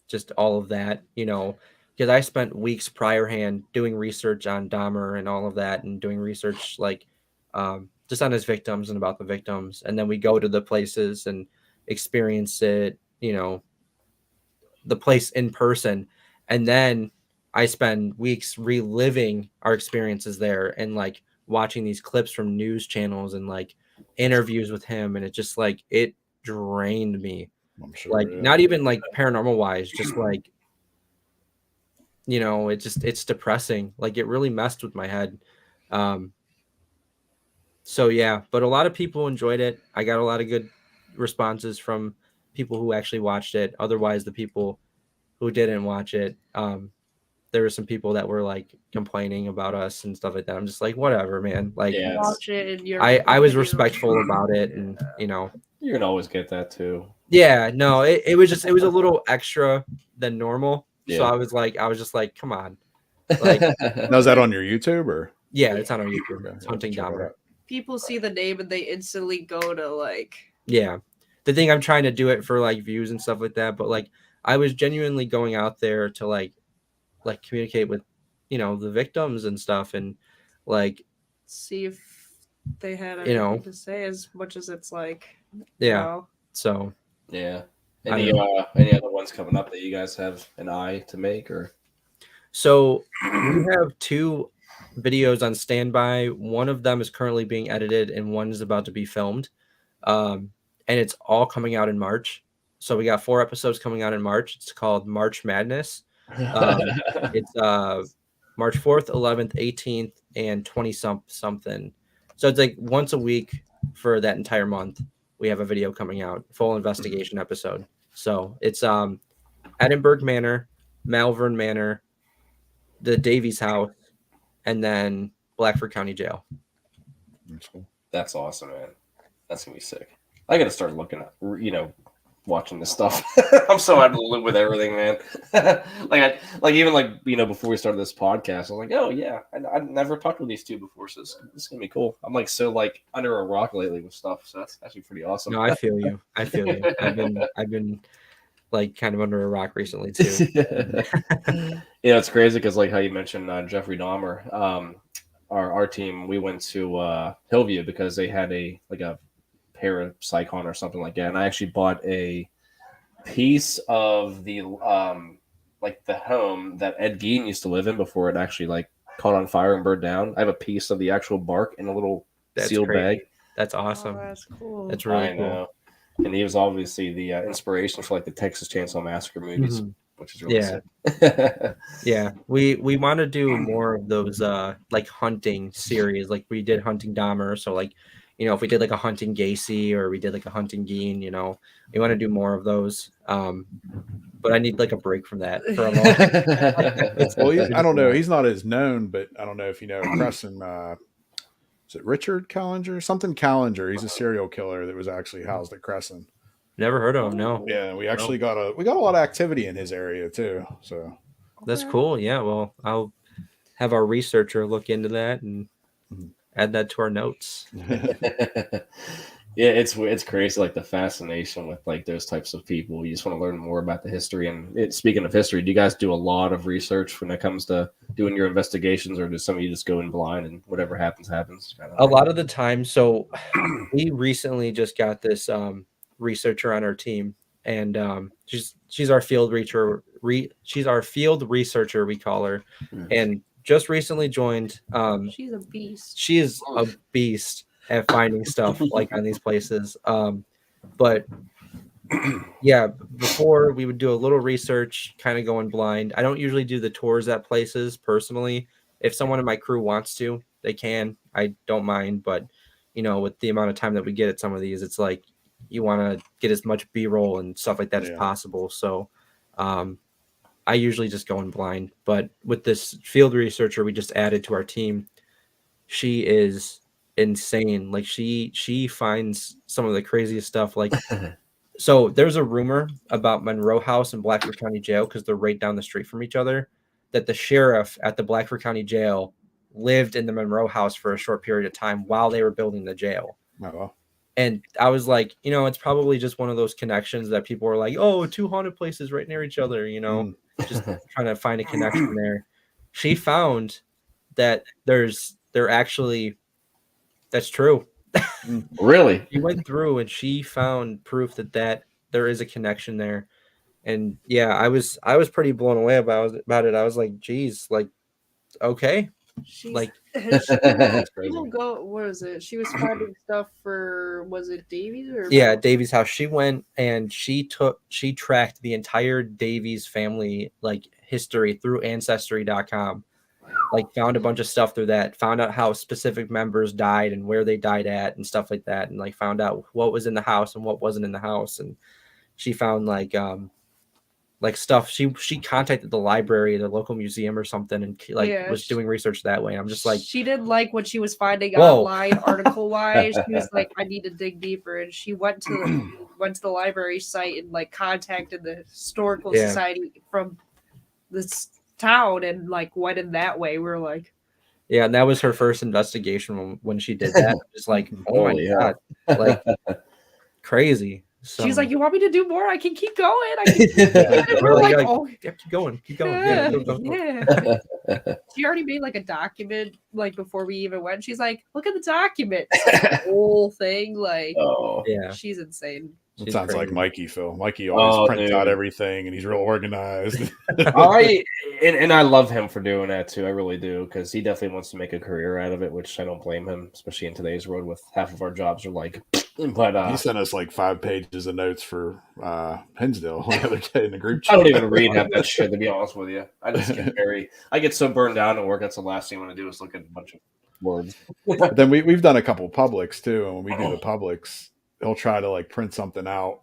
just all of that, you know, because I spent weeks priorhand doing research on Dahmer and all of that, and doing research like just on his victims and about the victims. And then we go to the places and experience it, you know, the place in person. And then I spend weeks reliving our experiences there and like watching these clips from news channels and like interviews with him. And it just like, it drained me. I'm sure, like not even like paranormal wise, just like, you know, it's depressing. Like it really messed with my head. So yeah, but a lot of people enjoyed it. I got a lot of good responses from people who actually watched it. Otherwise, the people who didn't watch it, there were some people that were like complaining about us and stuff like that. I'm just like, whatever, man. Like, watch it. And I was respectful about it, and you know, you can always get that too. Yeah, no, it was a little extra than normal. Yeah. So I was just like, come on. Like, now, is that on your YouTube or? Yeah, it's on our YouTube. Okay, It's Hunting Dahmer. People see the name and they instantly go to like. Yeah, the thing I'm trying to do it for like views and stuff like that, but like I was genuinely going out there to like communicate with, you know, the victims and stuff, and like see if they had anything to say, as much as it's like. Yeah. You know. So. Yeah. Any other ones coming up that you guys have an eye to make, or? So we have 2 videos on standby. One of them is currently being edited, and one is about to be filmed. And it's all coming out in March. So we got 4 episodes coming out in March. It's called March Madness. It's March 4th, 11th, 18th, and 20-something. So it's like once a week for that entire month. We have a video coming out, full investigation episode. So it's Edinburgh Manor, Malvern Manor, the Davies House, and then Blackford County Jail. That's cool. That's awesome, man. That's gonna be sick. I gotta start looking at, you know, watching this stuff. I'm so out of the loop with everything, man. Even you know, before we started this podcast, I was like, oh yeah, I've never talked with these 2 before, so this is gonna be cool. I'm like so like under a rock lately with stuff, so that's actually pretty awesome. No, I feel you. I've been like kind of under a rock recently too. Yeah, it's crazy because like how you mentioned Jeffrey Dahmer, our team, we went to Hillview because they had a parapsychon or something like that, and I actually bought a piece of the like the home that Ed Gein used to live in before it actually like caught on fire and burned down. I have a piece of the actual bark in a little sealed bag. That's awesome. Oh, that's cool. That's really I know. And he was obviously the inspiration for like the Texas Chainsaw Massacre movies, which is really sick. Yeah, we want to do more of those like hunting series, like we did Hunting Dahmer. So like, you know, if we did like a Hunting Gacy or we did like a Hunting Gein, you know, we want to do more of those. But I need like a break from that for a long Well, I don't know. He's not as known, but I don't know if you know Crescent. Is it Richard Callinger? Something Callinger. He's a serial killer that was actually housed at Crescent. Never heard of him. No. Yeah, we actually got a lot of activity in his area too. So that's cool. Yeah. Well, I'll have our researcher look into that and add that to our notes. Yeah, it's crazy, like the fascination with like those types of people. You just want to learn more about the history. And speaking of history, do you guys do a lot of research when it comes to doing your investigations, or do some of you just go in blind and whatever happens happens? Kind of A thing? lot of the time. So we recently just got this researcher on our team, and she's our field researcher. She's our field researcher, we call her, and just recently joined. She's a beast. She is a beast at finding stuff like on these places. But yeah, before we would do a little research, kind of going blind. I don't usually do the tours at places personally. If someone in my crew wants to, they can. I don't mind, but with the amount of time that we get at some of these, it's like you want to get as much B-roll and stuff like that as possible. So I usually just go in blind. But with this field researcher we just added to our team, she is insane. Like she finds some of the craziest stuff. Like so there's a rumor about Monroe House and Blackford County Jail, because they're right down the street from each other, that the sheriff at the Blackford County Jail lived in the Monroe House for a short period of time while they were building the jail. Oh, well. And I was like, it's probably just one of those connections that people are like, oh, 2 haunted places right near each other, just trying to find a connection there. She found that that's true. Really? She went through and she found proof that there is a connection there. And yeah, I was pretty blown away about it. I was like, geez, like, okay. She's Like, she will go. What is it? She was finding stuff for, was it Davies or yeah, Davies' house. She went and she tracked the entire Davies family like history through ancestry.com. Like found a bunch of stuff through that, found out how specific members died and where they died at and stuff like that, and like found out what was in the house and what wasn't in the house. And she found like stuff. She contacted the library, the local museum or something, and was doing research that way. And I'm just like, she didn't like what she was finding online article wise. She was like, I need to dig deeper, and she went to the library site and like contacted the historical society from this town and like went in that way. We're like, yeah, and that was her first investigation when she did that. Just like, oh my god, like crazy. So, she's like, you want me to do more? I can keep going. We're like, oh, yeah, keep going. Yeah, yeah. She already made like a document like before we even went. She's like, look at the document, the whole thing. Like, yeah, she's insane. It sounds crazy. Like Mikey, Phil. Mikey always prints out everything, and he's real organized. And I love him for doing that too. I really do, because he definitely wants to make a career out of it, which I don't blame him, especially in today's world with half of our jobs are like. But he sent us like 5 pages of notes for Hinsdale the other day in the group chat. I don't even read half that shit, to be honest with you. I get so burned down at work. That's the last thing I want to do is look at a bunch of words. But then we've done a couple publics too, and when we do the publics, he'll try to like print something out,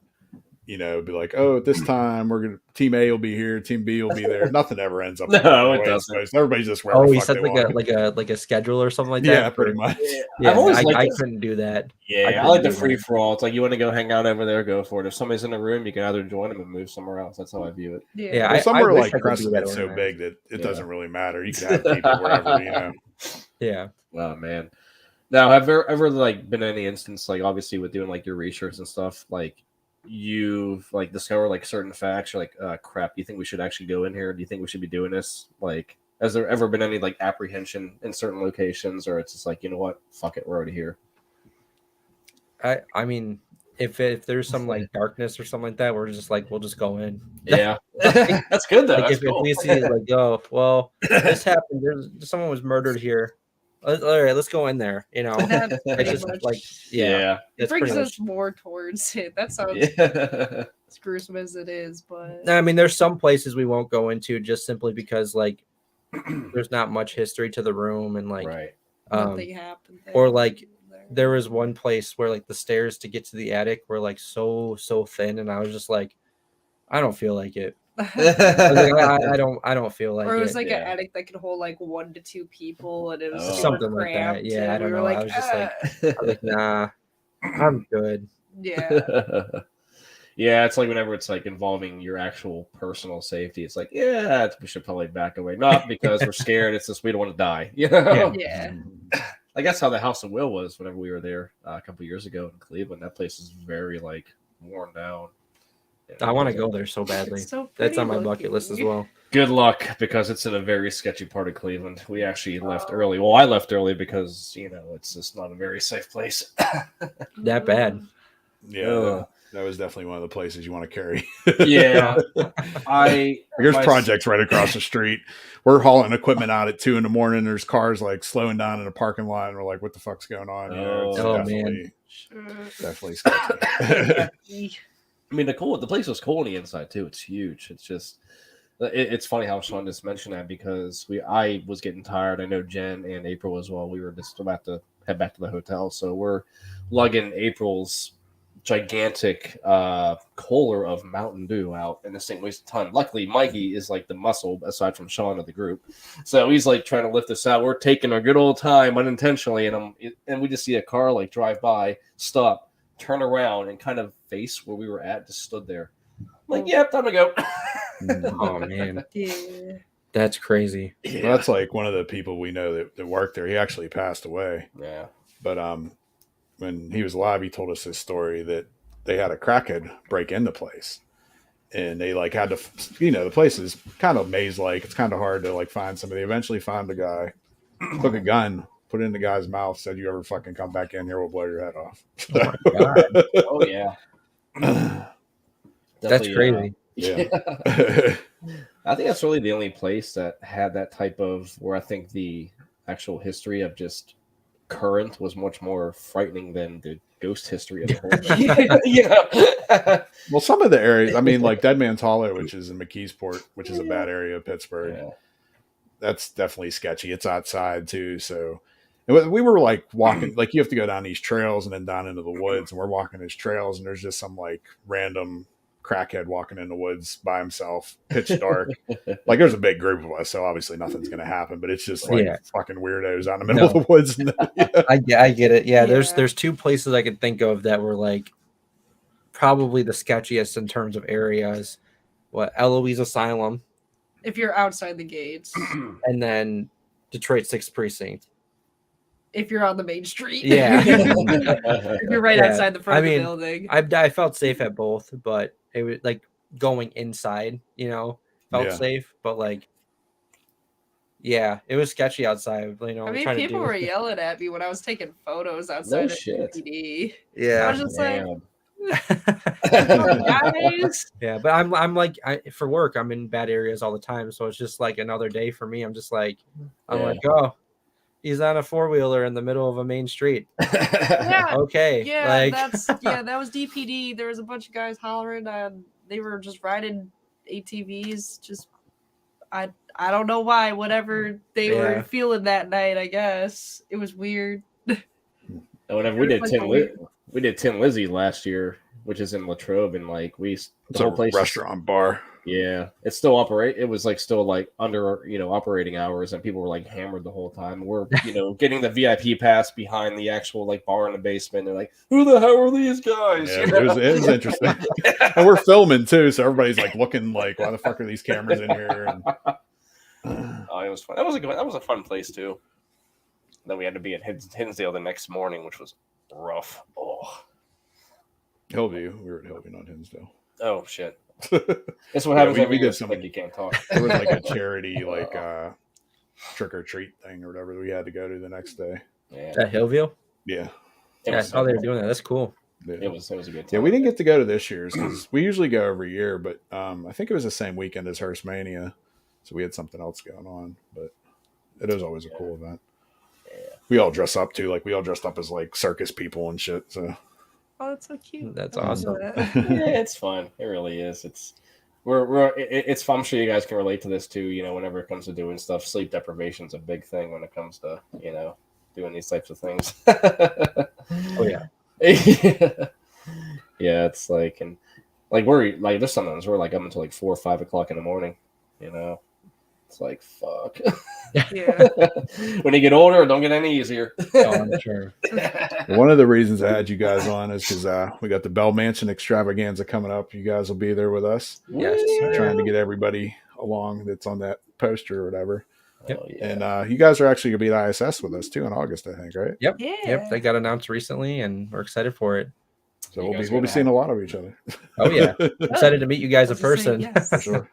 be like, oh, at this time team A will be here, team B will be there. Nothing ever ends up. No, it doesn't. So everybody's just where. Oh, he said like a schedule or something like that. Yeah, pretty much. Yeah, I couldn't do that. Yeah, I like the free for all. It's like you want to go hang out over there, go for it. If somebody's in a room, you can either join them and move somewhere else. That's how I view it. Yeah, well, somewhere like Crescent, it's so big that it doesn't really matter. You can have people wherever. Yeah. Oh man. Now, have there ever like been any instance, like obviously with doing like your research and stuff, like you've like discovered like certain facts, you're like, crap, do you think we should actually go in here? Do you think we should be doing this? Like, has there ever been any like apprehension in certain locations, or it's just like, you know what, fuck it, we're already here? I mean, if there's some like darkness or something like that, we're just like, we'll just go in. Yeah, that's good though. Like if we see like, oh well, this happened. Someone was murdered here. All right, let's go in there. It's just like, yeah, it brings us more towards it. That sounds as gruesome as it is, but I mean, there's some places we won't go into just simply because like there's not much history to the room, and like nothing happened there. Or like there was one place where like the stairs to get to the attic were like so thin, and I was just like, I don't feel like it. I don't feel like it. Or it was like an attic that could hold like 1 to 2 people, and it was something like that. Yeah, I don't know. I was just like, nah, I'm good. Yeah. Yeah, it's like whenever it's like involving your actual personal safety, it's like, yeah, we should probably back away. Not because we're scared, it's just we don't want to die. Yeah. I guess how the House of Will was whenever we were there a couple years ago in Cleveland. That place is very like worn down. I want to go there so badly. It's so That's on my pretty bucket list as looking. well. Good luck, because it's in a very sketcy part of Cleveland. We actually left early. Well, I left early because it's just not a very safe place. That bad. Yeah, Ugh. that was definitely one of the places you want to carry. Yeah, There's my- projects right across the street. We're hauling equipment out at 2 a.m. There's cars like slowing down in a parking lot, and we're like, "What the fuck's going on?" It's Oh, definitely, Sure. definitely sketchy. I mean, the place was cool on the inside too. It's huge. It's just, it's funny how Sean just mentioned that, because I was getting tired. I know Jen and April as well. We were just about to head back to the hotel, so we're lugging April's gigantic cooler of Mountain Dew out, and this thing weighs a ton. Luckily, Mikey is like the muscle aside from Sean of the group, so he's like trying to lift us out. We're taking our good old time unintentionally, and we just see a car like drive by, stop, turn around, and kind of face where we were at, just stood there. I'm like, yep, time to go. Oh man, Yeah. that's crazy. Yeah. Well, that's like one of the people we know that worked there. He actually passed away, Yeah. but when he was alive, he told us this story that they had a crackhead break in the place, and they like had to, the place is kind of maze like. It's kind of hard to like find somebody. They eventually found a guy, took a gun, put it in the guy's mouth, said, "You ever fucking come back in here, we'll blow your head off." Oh my God. Oh yeah. That's Definitely, crazy. Yeah. I think that's really the only place that had that type of, where I think the actual history of just current was much more frightening than the ghost history of the whole thing. Well, some of the areas, I mean, like Dead Man's Hollow, which is in McKeesport, which is a bad area of Pittsburgh. Yeah. That's definitely sketchy. It's outside too, so we were like walking, like you have to go down these trails and then down into the woods, and we're walking these trails, and there's just some like random crackhead walking in the woods by himself, pitch dark. Like there's a big group of us, so obviously nothing's gonna happen, but it's just like fucking weirdos out in the middle of the woods. I get it. Yeah, Yeah. there's two places I could think of that were like probably the sketchiest in terms of areas. What, Eloise Asylum, If you're outside the gates, and then Detroit 6th Precinct. if you're on the main street, Yeah. if you're right Yeah. outside the front I of the mean, building. I felt safe at both, but it was like going inside, felt Yeah. safe, but like, yeah, it was sketchy outside. I mean, trying to people do. were yelling at me when I was taking photos outside of shit. DPD. I Yeah, was just like, Damn. guys. yeah, but I'm like, for work, I'm in bad areas all the time, so it's just like another day for me. I'm just like, Yeah. oh, he's on a 4-wheeler in the middle of a main street. Yeah. Okay, Yeah, like, that was DPD. There was a bunch of guys hollering, and they were just riding ATVs. Just I don't know why. Whatever they Yeah. were feeling that night, I guess it was weird. And whenever we did Tin Lizzy last year, which is in Latrobe, and like It's the a whole place, restaurant bar. yeah, it's still operate. It was like still like under operating hours, and people were like hammered the whole time. We're getting the VIP pass behind the actual like bar in the basement. They're like, "Who the hell are these guys?" Yeah, it was interesting. And we're filming too, so everybody's like looking like, "Why the fuck are these cameras in here?" And, Oh, it was fun. That was a fun place too. Then we had to be at Hinsdale the next morning, which was rough. Oh, Hillview, we were at Hillview, not Hinsdale. oh shit. That's what Yeah, happens we every did year. some- Like you can't talk. There was like a charity like trick or treat thing or whatever that we had to go to the next day. Yeah, at Hillview. Yeah, it Yeah, I was, saw they were doing that. That's cool. yeah. it was a good time. Yeah, we didn't get to go to this year's because we usually go every year, but I think it was the same weekend as Hearst Mania, so we had something else going on. But it is always a cool event. Yeah. We all dress up too, like we all dressed up as like circus people and shit. So Oh, that's so cute. That's I love awesome. that. Yeah, it's fun. It really is. It's fun. I'm sure you guys can relate to this too. Whenever it comes to doing stuff, sleep deprivation is a big thing when it comes to doing these types of things. Oh yeah. Yeah, it's like, and like we're like there's sometimes we're like up until like 4 or 5 o'clock in the morning. It's like fuck. Yeah. When you get older, it don't get any easier. Oh, I'm sure. one of the reasons I had you guys on is because we got the Bell Mansion Extravaganza coming up. You guys will be there with us. Yes. Trying to get everybody along that's on that poster or whatever. Yep. Oh, yeah. And you guys are actually gonna be at ISS with us too in August, I think, right? Yep. Yeah. Yep. They got announced recently, and we're excited for it. So You we'll guys be gonna seeing have- a lot of each other. Oh yeah, excited to meet you guys in I was just saying person. yes. For sure.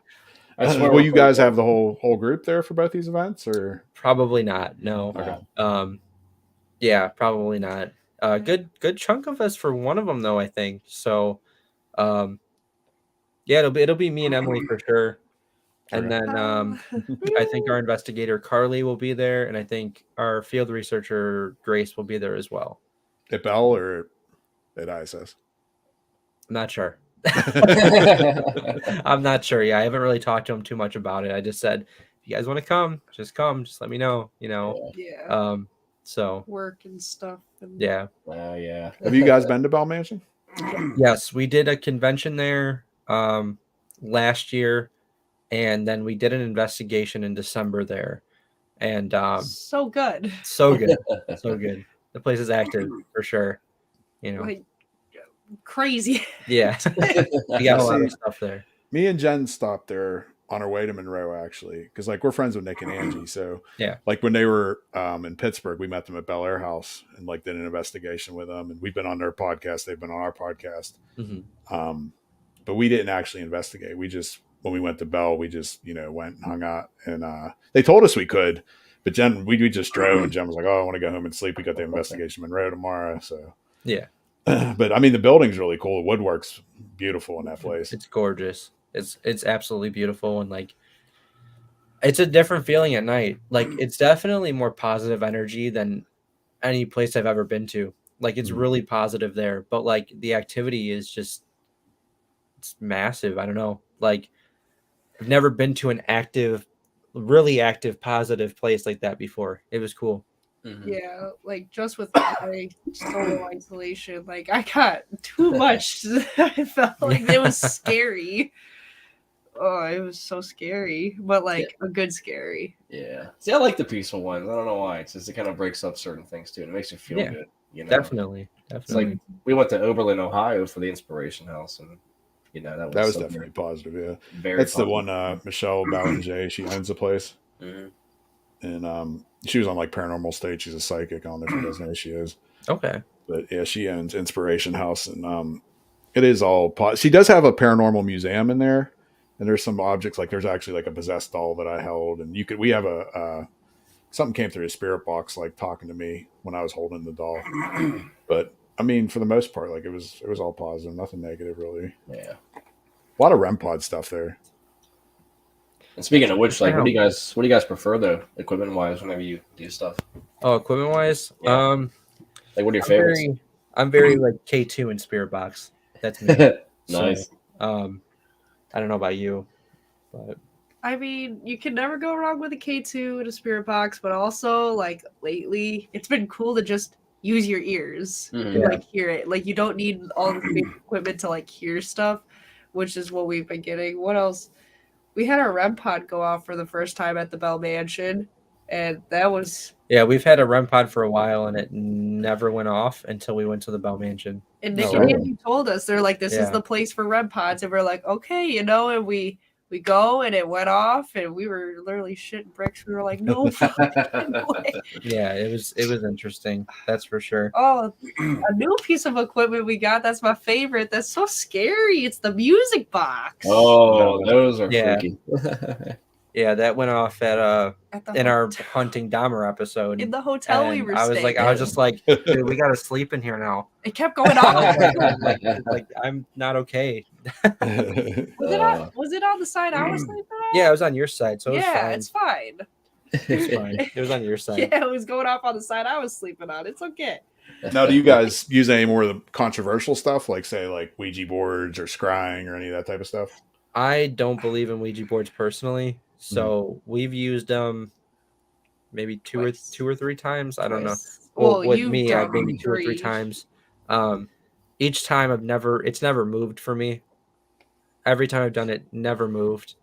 I swear Will we're you pretty guys cool. have the whole group there for both these events, or Probably not. No. Okay. Yeah, probably not. Good chunk of us for one of them though, I think. So, yeah, it'll be me and Emily for sure. And then I think our investigator Carly will be there, and I think our field researcher Grace will be there as well. at Bell or at ISS? I'm not sure. I'm not sure. Yeah, I haven't really talked to him too much about it. I just said, if you guys want to come, just let me know. Yeah. So Work and stuff. And yeah. Yeah. Have you guys been to Bell Mansion? Yes, we did a convention there last year, and then we did an investigation in December there, and so good. so good, so good. The place is active for sure. Like crazy. Yeah, we got a lot of See, stuff there. Me and Jen stopped there on our way to Monroe, actually, because like we're friends with Nick and Angie. So Yeah. like when they were in Pittsburgh, we met them at Bel Air House and like did an investigation with them, and we've been on their podcast. They've been on our podcast. But we didn't actually investigate. We just, when we went to Bell, we just, went and hung out, and they told us we could, but Jen, we just drove, and Jen was like, "Oh, I want to go home and sleep. We got the investigation Monroe tomorrow." So Yeah, but I mean, the building's really cool. The woodwork's beautiful in that place. it's gorgeous. It's absolutely beautiful, and like it's a different feeling at night. Like it's definitely more positive energy than any place I've ever been to. Like it's really positive there, but like the activity is just it's massive. I don't know. Like I've never been to an really active, positive place like that before. It was cool. Yeah, like just with my solo isolation, like I got too much. I felt like it was scary. Oh, it was so scary, but like a good scary. Yeah. See, I like the peaceful ones. I don't know why. It's just it kind of breaks up certain things too, and it makes you feel good. Definitely. It's like we went to Oberlin, Ohio, for the Inspiration House, and that was so definitely positive. Yeah, very. That's positive. the one. Michelle Ballinger, she owns the place, and she was on like Paranormal State. She's a psychic on there. If you guys know who she is. Okay. But yeah, she owns Inspiration House, and it is all. She does have a paranormal museum in there, and there's some objects, like there's actually like a possessed doll that I held, and we have something came through a spirit box, like talking to me when I was holding the doll. But I mean, for the most part, like it was all positive, nothing negative really. Yeah. A lot of REM pod stuff there. And speaking of which, like, what do you guys prefer though, equipment wise, whenever you do stuff? Oh, equipment wise, Yeah. Like, what are your favorites? I'm very like K2 and Spirit Box. That's me. Nice. So, I don't know about you, but I mean, you can never go wrong with a K2 and a spirit box, but also like lately, it's been cool to just use your ears and like hear it. Like you don't need all the big equipment to like hear stuff, which is what we've been getting. What else? We had our REM pod go off for the first time at the Bell Mansion, and that was we've had a REM pod for a while, and it never went off until we went to the Bell Mansion. and Nick and Andy told us they're like, this is the place for REM pods, and we're like, okay, and we go, and it went off, and we were literally shitting bricks. We were like, no fucking way. Yeah, it was interesting. That's for sure. Oh, a new piece of equipment we got. That's my favorite. That's so scary. It's the music box. Oh, those are freaky. Yeah, that went off at in our hunting Dahmer episode. In the hotel we were staying. I was just like, dude, we gotta sleep in here now. It kept going off. like I'm not okay. Was it on the side I was sleeping on? Yeah, it was on your side, so it's fine. It's fine. It was on your side. Yeah, it was going off on the side I was sleeping on. It's okay. Now, do you guys use any more of the controversial stuff, like say like Ouija boards or scrying or any of that type of stuff? I don't believe in Ouija boards personally, so we've used them maybe two or three times. I don't know. Well, with me, I've maybe 2 or 3 times. Each time it's never moved for me. Every time I've done it, never moved.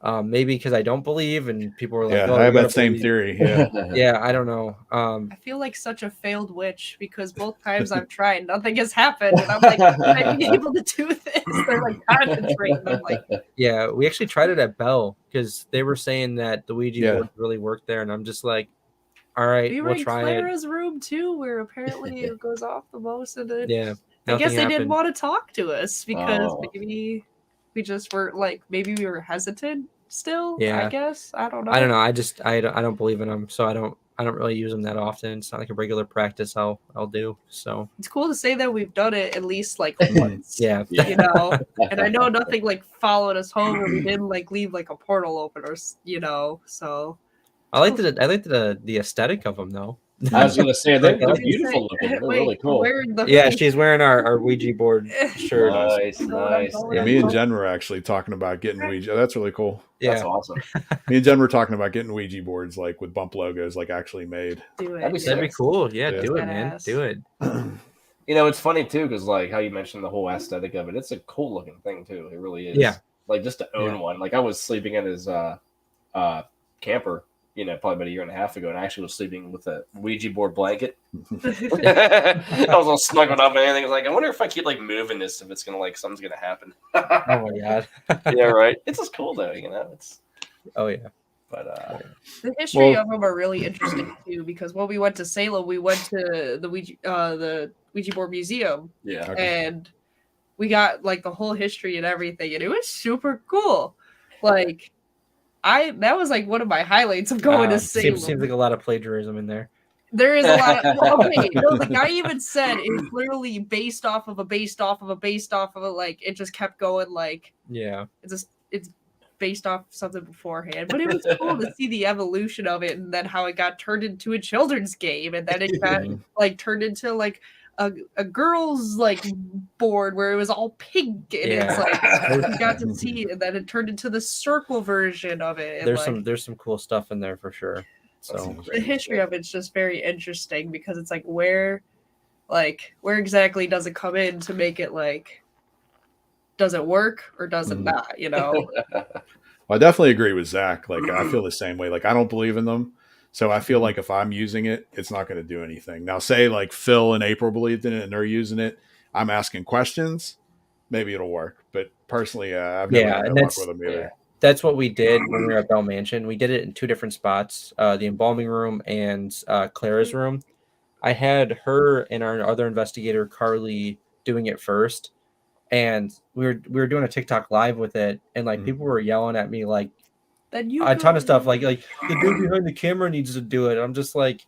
Maybe because I don't believe, and people were like, Yeah, "Oh, I have you that gotta same believe." theory. Yeah. Yeah, I don't know. I feel like such a failed witch because both times I've tried, nothing has happened, and I'm like, I'm able to do this. They're like concentrating. I'm like, Yeah, we actually tried it at Bell because they were saying that the Ouija Yeah. board really worked there, and I'm just like, all right, we were we'll in try it. Clara's room too, where apparently it goes off the most, and then Yeah, I guess nothing they didn't happened. want to talk to us because Oh. maybe we just were like, maybe we were hesitant still. I Yeah. guess I don't know. I don't know. I don't believe in them, so I don't really use them that often. It's not like a regular practice I'll do. So It's cool to say that we've done it at least like Mhm. once. yeah, You know, and I know nothing like followed us home, or we didn't like leave like a portal open, or so. I like the aesthetic of them though. I was gonna say they're, Like, they're I was beautiful looking. They're Wait, really cool. wearing the Yeah, she's wearing our Ouija board shirt. Nice, know what I'm nice. going Yeah, on. me and Jen were actually talking about getting Ouija. That's really cool. That's Yeah, awesome. Me and Jen were talking about getting Ouija boards like with bump logos, like actually made. Do it. That'd be that'd be sick. cool. Yeah, Yeah. do it, man. Badass. Do it. You know, it's funny too, because like how you mentioned the whole aesthetic of it, it's a cool looking thing too. It really is. Yeah. Like just to own Yeah. one. Like I was sleeping in his camper, you know, probably about a year and a half ago, and I actually was sleeping with a Ouija board blanket. I was all snuggled up and everything. I was like, I wonder if I keep like moving this, if it's gonna like something's gonna happen. Oh my god. Yeah, right. It's just cool though, you know. It's Oh yeah. but The history Well- of them are really interesting too, because when we went to Salem, we went to the Ouija board museum, yeah. Okay. and we got like the whole history and everything, and it was super cool. Like, that was like one of my highlights of going to Salem. Seems like a lot of plagiarism in there. There is a lot of okay. No, the guy even said it's literally based off of a based off of a based off of a, like it just kept going like Yeah. it's based off something beforehand. But it was cool to see the evolution of it, and then how it got turned into a children's game, and then it got like turned into like a girl's like board where it was all pink, and it's like you got to see it, and then it turned into the circle version of it. And There's some cool stuff in there for sure. So the history of it's just very interesting because it's like where exactly does it come in to make it like does it work or does it not, you know? Well, I definitely agree with Zach. Like, I feel the same way. Like, I don't believe in them. So I feel like if I'm using it, it's not going to do anything. Now, say like Phil and April believed in it and they're using it. I'm asking questions. Maybe it'll work. But personally, I've never had luck with them either. that's what we did when we were at Bell Mansion. We did it in two different spots, the embalming room and Clara's room. I had her and our other investigator, Carly, doing it first. And we were doing a TikTok live with it. And like people were yelling at me like Then you a ton go- of stuff. Like the dude behind the camera needs to do it. I'm just like,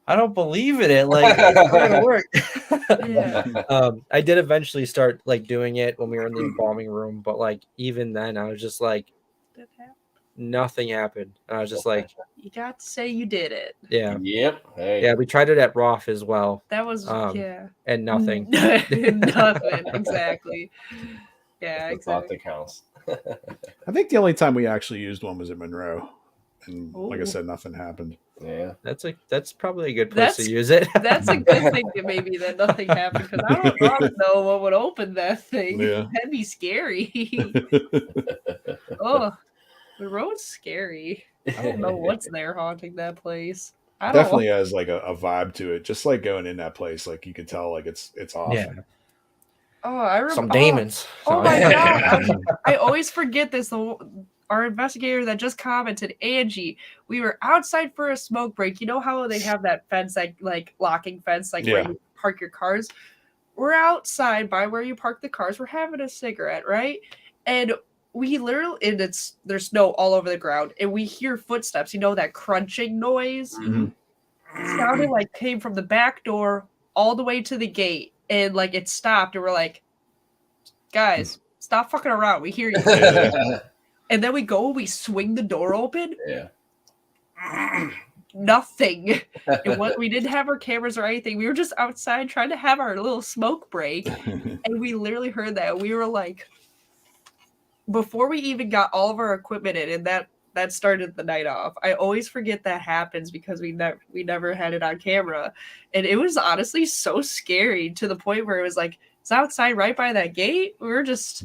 I don't believe in it. Like it's not gonna work. Yeah. I did eventually start like doing it when we were in the embalming room, but like even then I was just like nothing happened. And I was just like, You got to say you did it. yeah. Yep. Hey. Yeah, we tried it at Roth as well. That was And Mm. nothing. Nothing. Exactly. Yeah, It's the thought exactly. that counts. I think the only time we actually used one was at Monroe. And like I Ooh. said, nothing happened. Yeah. That's probably a good place That's- to use it. That's a good thing that maybe that nothing happened because I don't want to know what would open that thing. Yeah. That'd be scary. Oh, the road's scary. I don't know what's there haunting that place. I don't Definitely has like a vibe to it. Just like going in that place, like you can tell like it's off. Yeah. Oh, I remember Some demons. Oh my god! I always forget this. Our investigator that just commented, Angie, we were outside for a smoke break. You know how they have that fence, like locking fence, like where Yeah. you park your cars. We're outside by where you park the cars. We're having a cigarette, right? And we literally, and there's snow all over the ground, and we hear footsteps. You know that crunching noise? Mhm. It sounded like came from the back door all the way to the gate, and like it stopped, and we're like, guys, stop fucking around. We hear you. Yeah. And then we go and we swing the door open. Yeah. Nothing. We didn't have our cameras or anything. We were just outside trying to have our little smoke break. And we literally heard that. We were like, before we even got all of our equipment in, and that started the night off. I always forget that happens because we never had it on camera. And it was honestly so scary to the point where it was like, it's outside right by that gate. We were just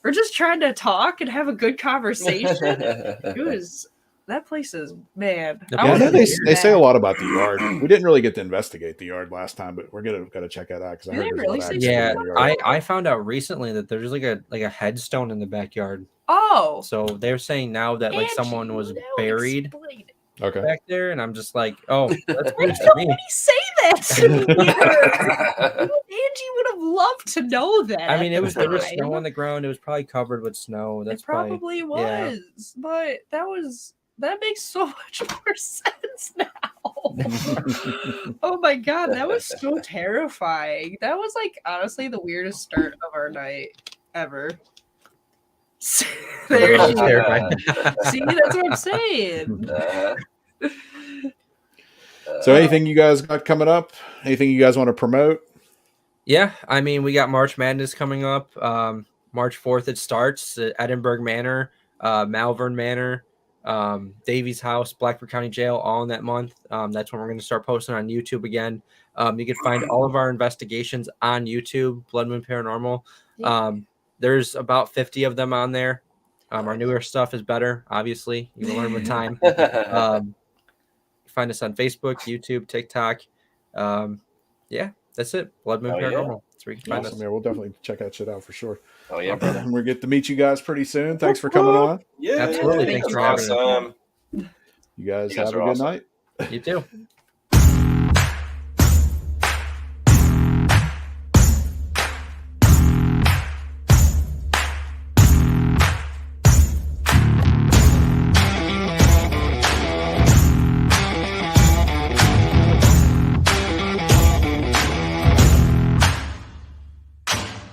We're just trying to talk and have a good conversation. It was that place is man. Yeah, I Yeah, I was know really they say a mad. lot about the yard. We didn't really get to investigate the yard last time, but we're gotta check that out because I Did heard they there's a really lot of say activity Yeah, in the yard. I found out recently that there's like a headstone in the backyard. Oh, So they're saying now that like Angie, someone was now buried explain it. Okay. back there, and I'm just like, oh, that's Why news to don't me. many say that to me? Angie would have loved to know that. I mean, at it was the there was time. snow on the ground. It was probably covered with snow. That's It probably yeah. was, but that makes so much more sense now. Oh my god, that was so terrifying. That was like honestly the weirdest start of our night ever. There you go. Terrifying. See, that's what I'm saying. So anything you guys got coming up? Anything you guys want to promote? Yeah, I mean, we got March Madness coming up. March 4th it starts at Edinburgh Manor, Malvern Manor, Davies House, Blackford County Jail, all in that month. That's when we're going to start posting on YouTube again. You can find all of our investigations on YouTube, Blood Moon Paranormal. There's about 50 of them on there. Our newer stuff is better, obviously. You can learn with time. Find us on Facebook, YouTube, TikTok. Yeah, that's it. Blood Moon Paranormal. That's where you can find Awesome. us. Yeah, we'll definitely check that shit out for sure. Oh yeah, brother. We'll get to meet you guys pretty soon. Thanks for coming on. Yeah, Absolutely. Thank Thanks you for having us. awesome. You guys You guys have a are good awesome. night. You too.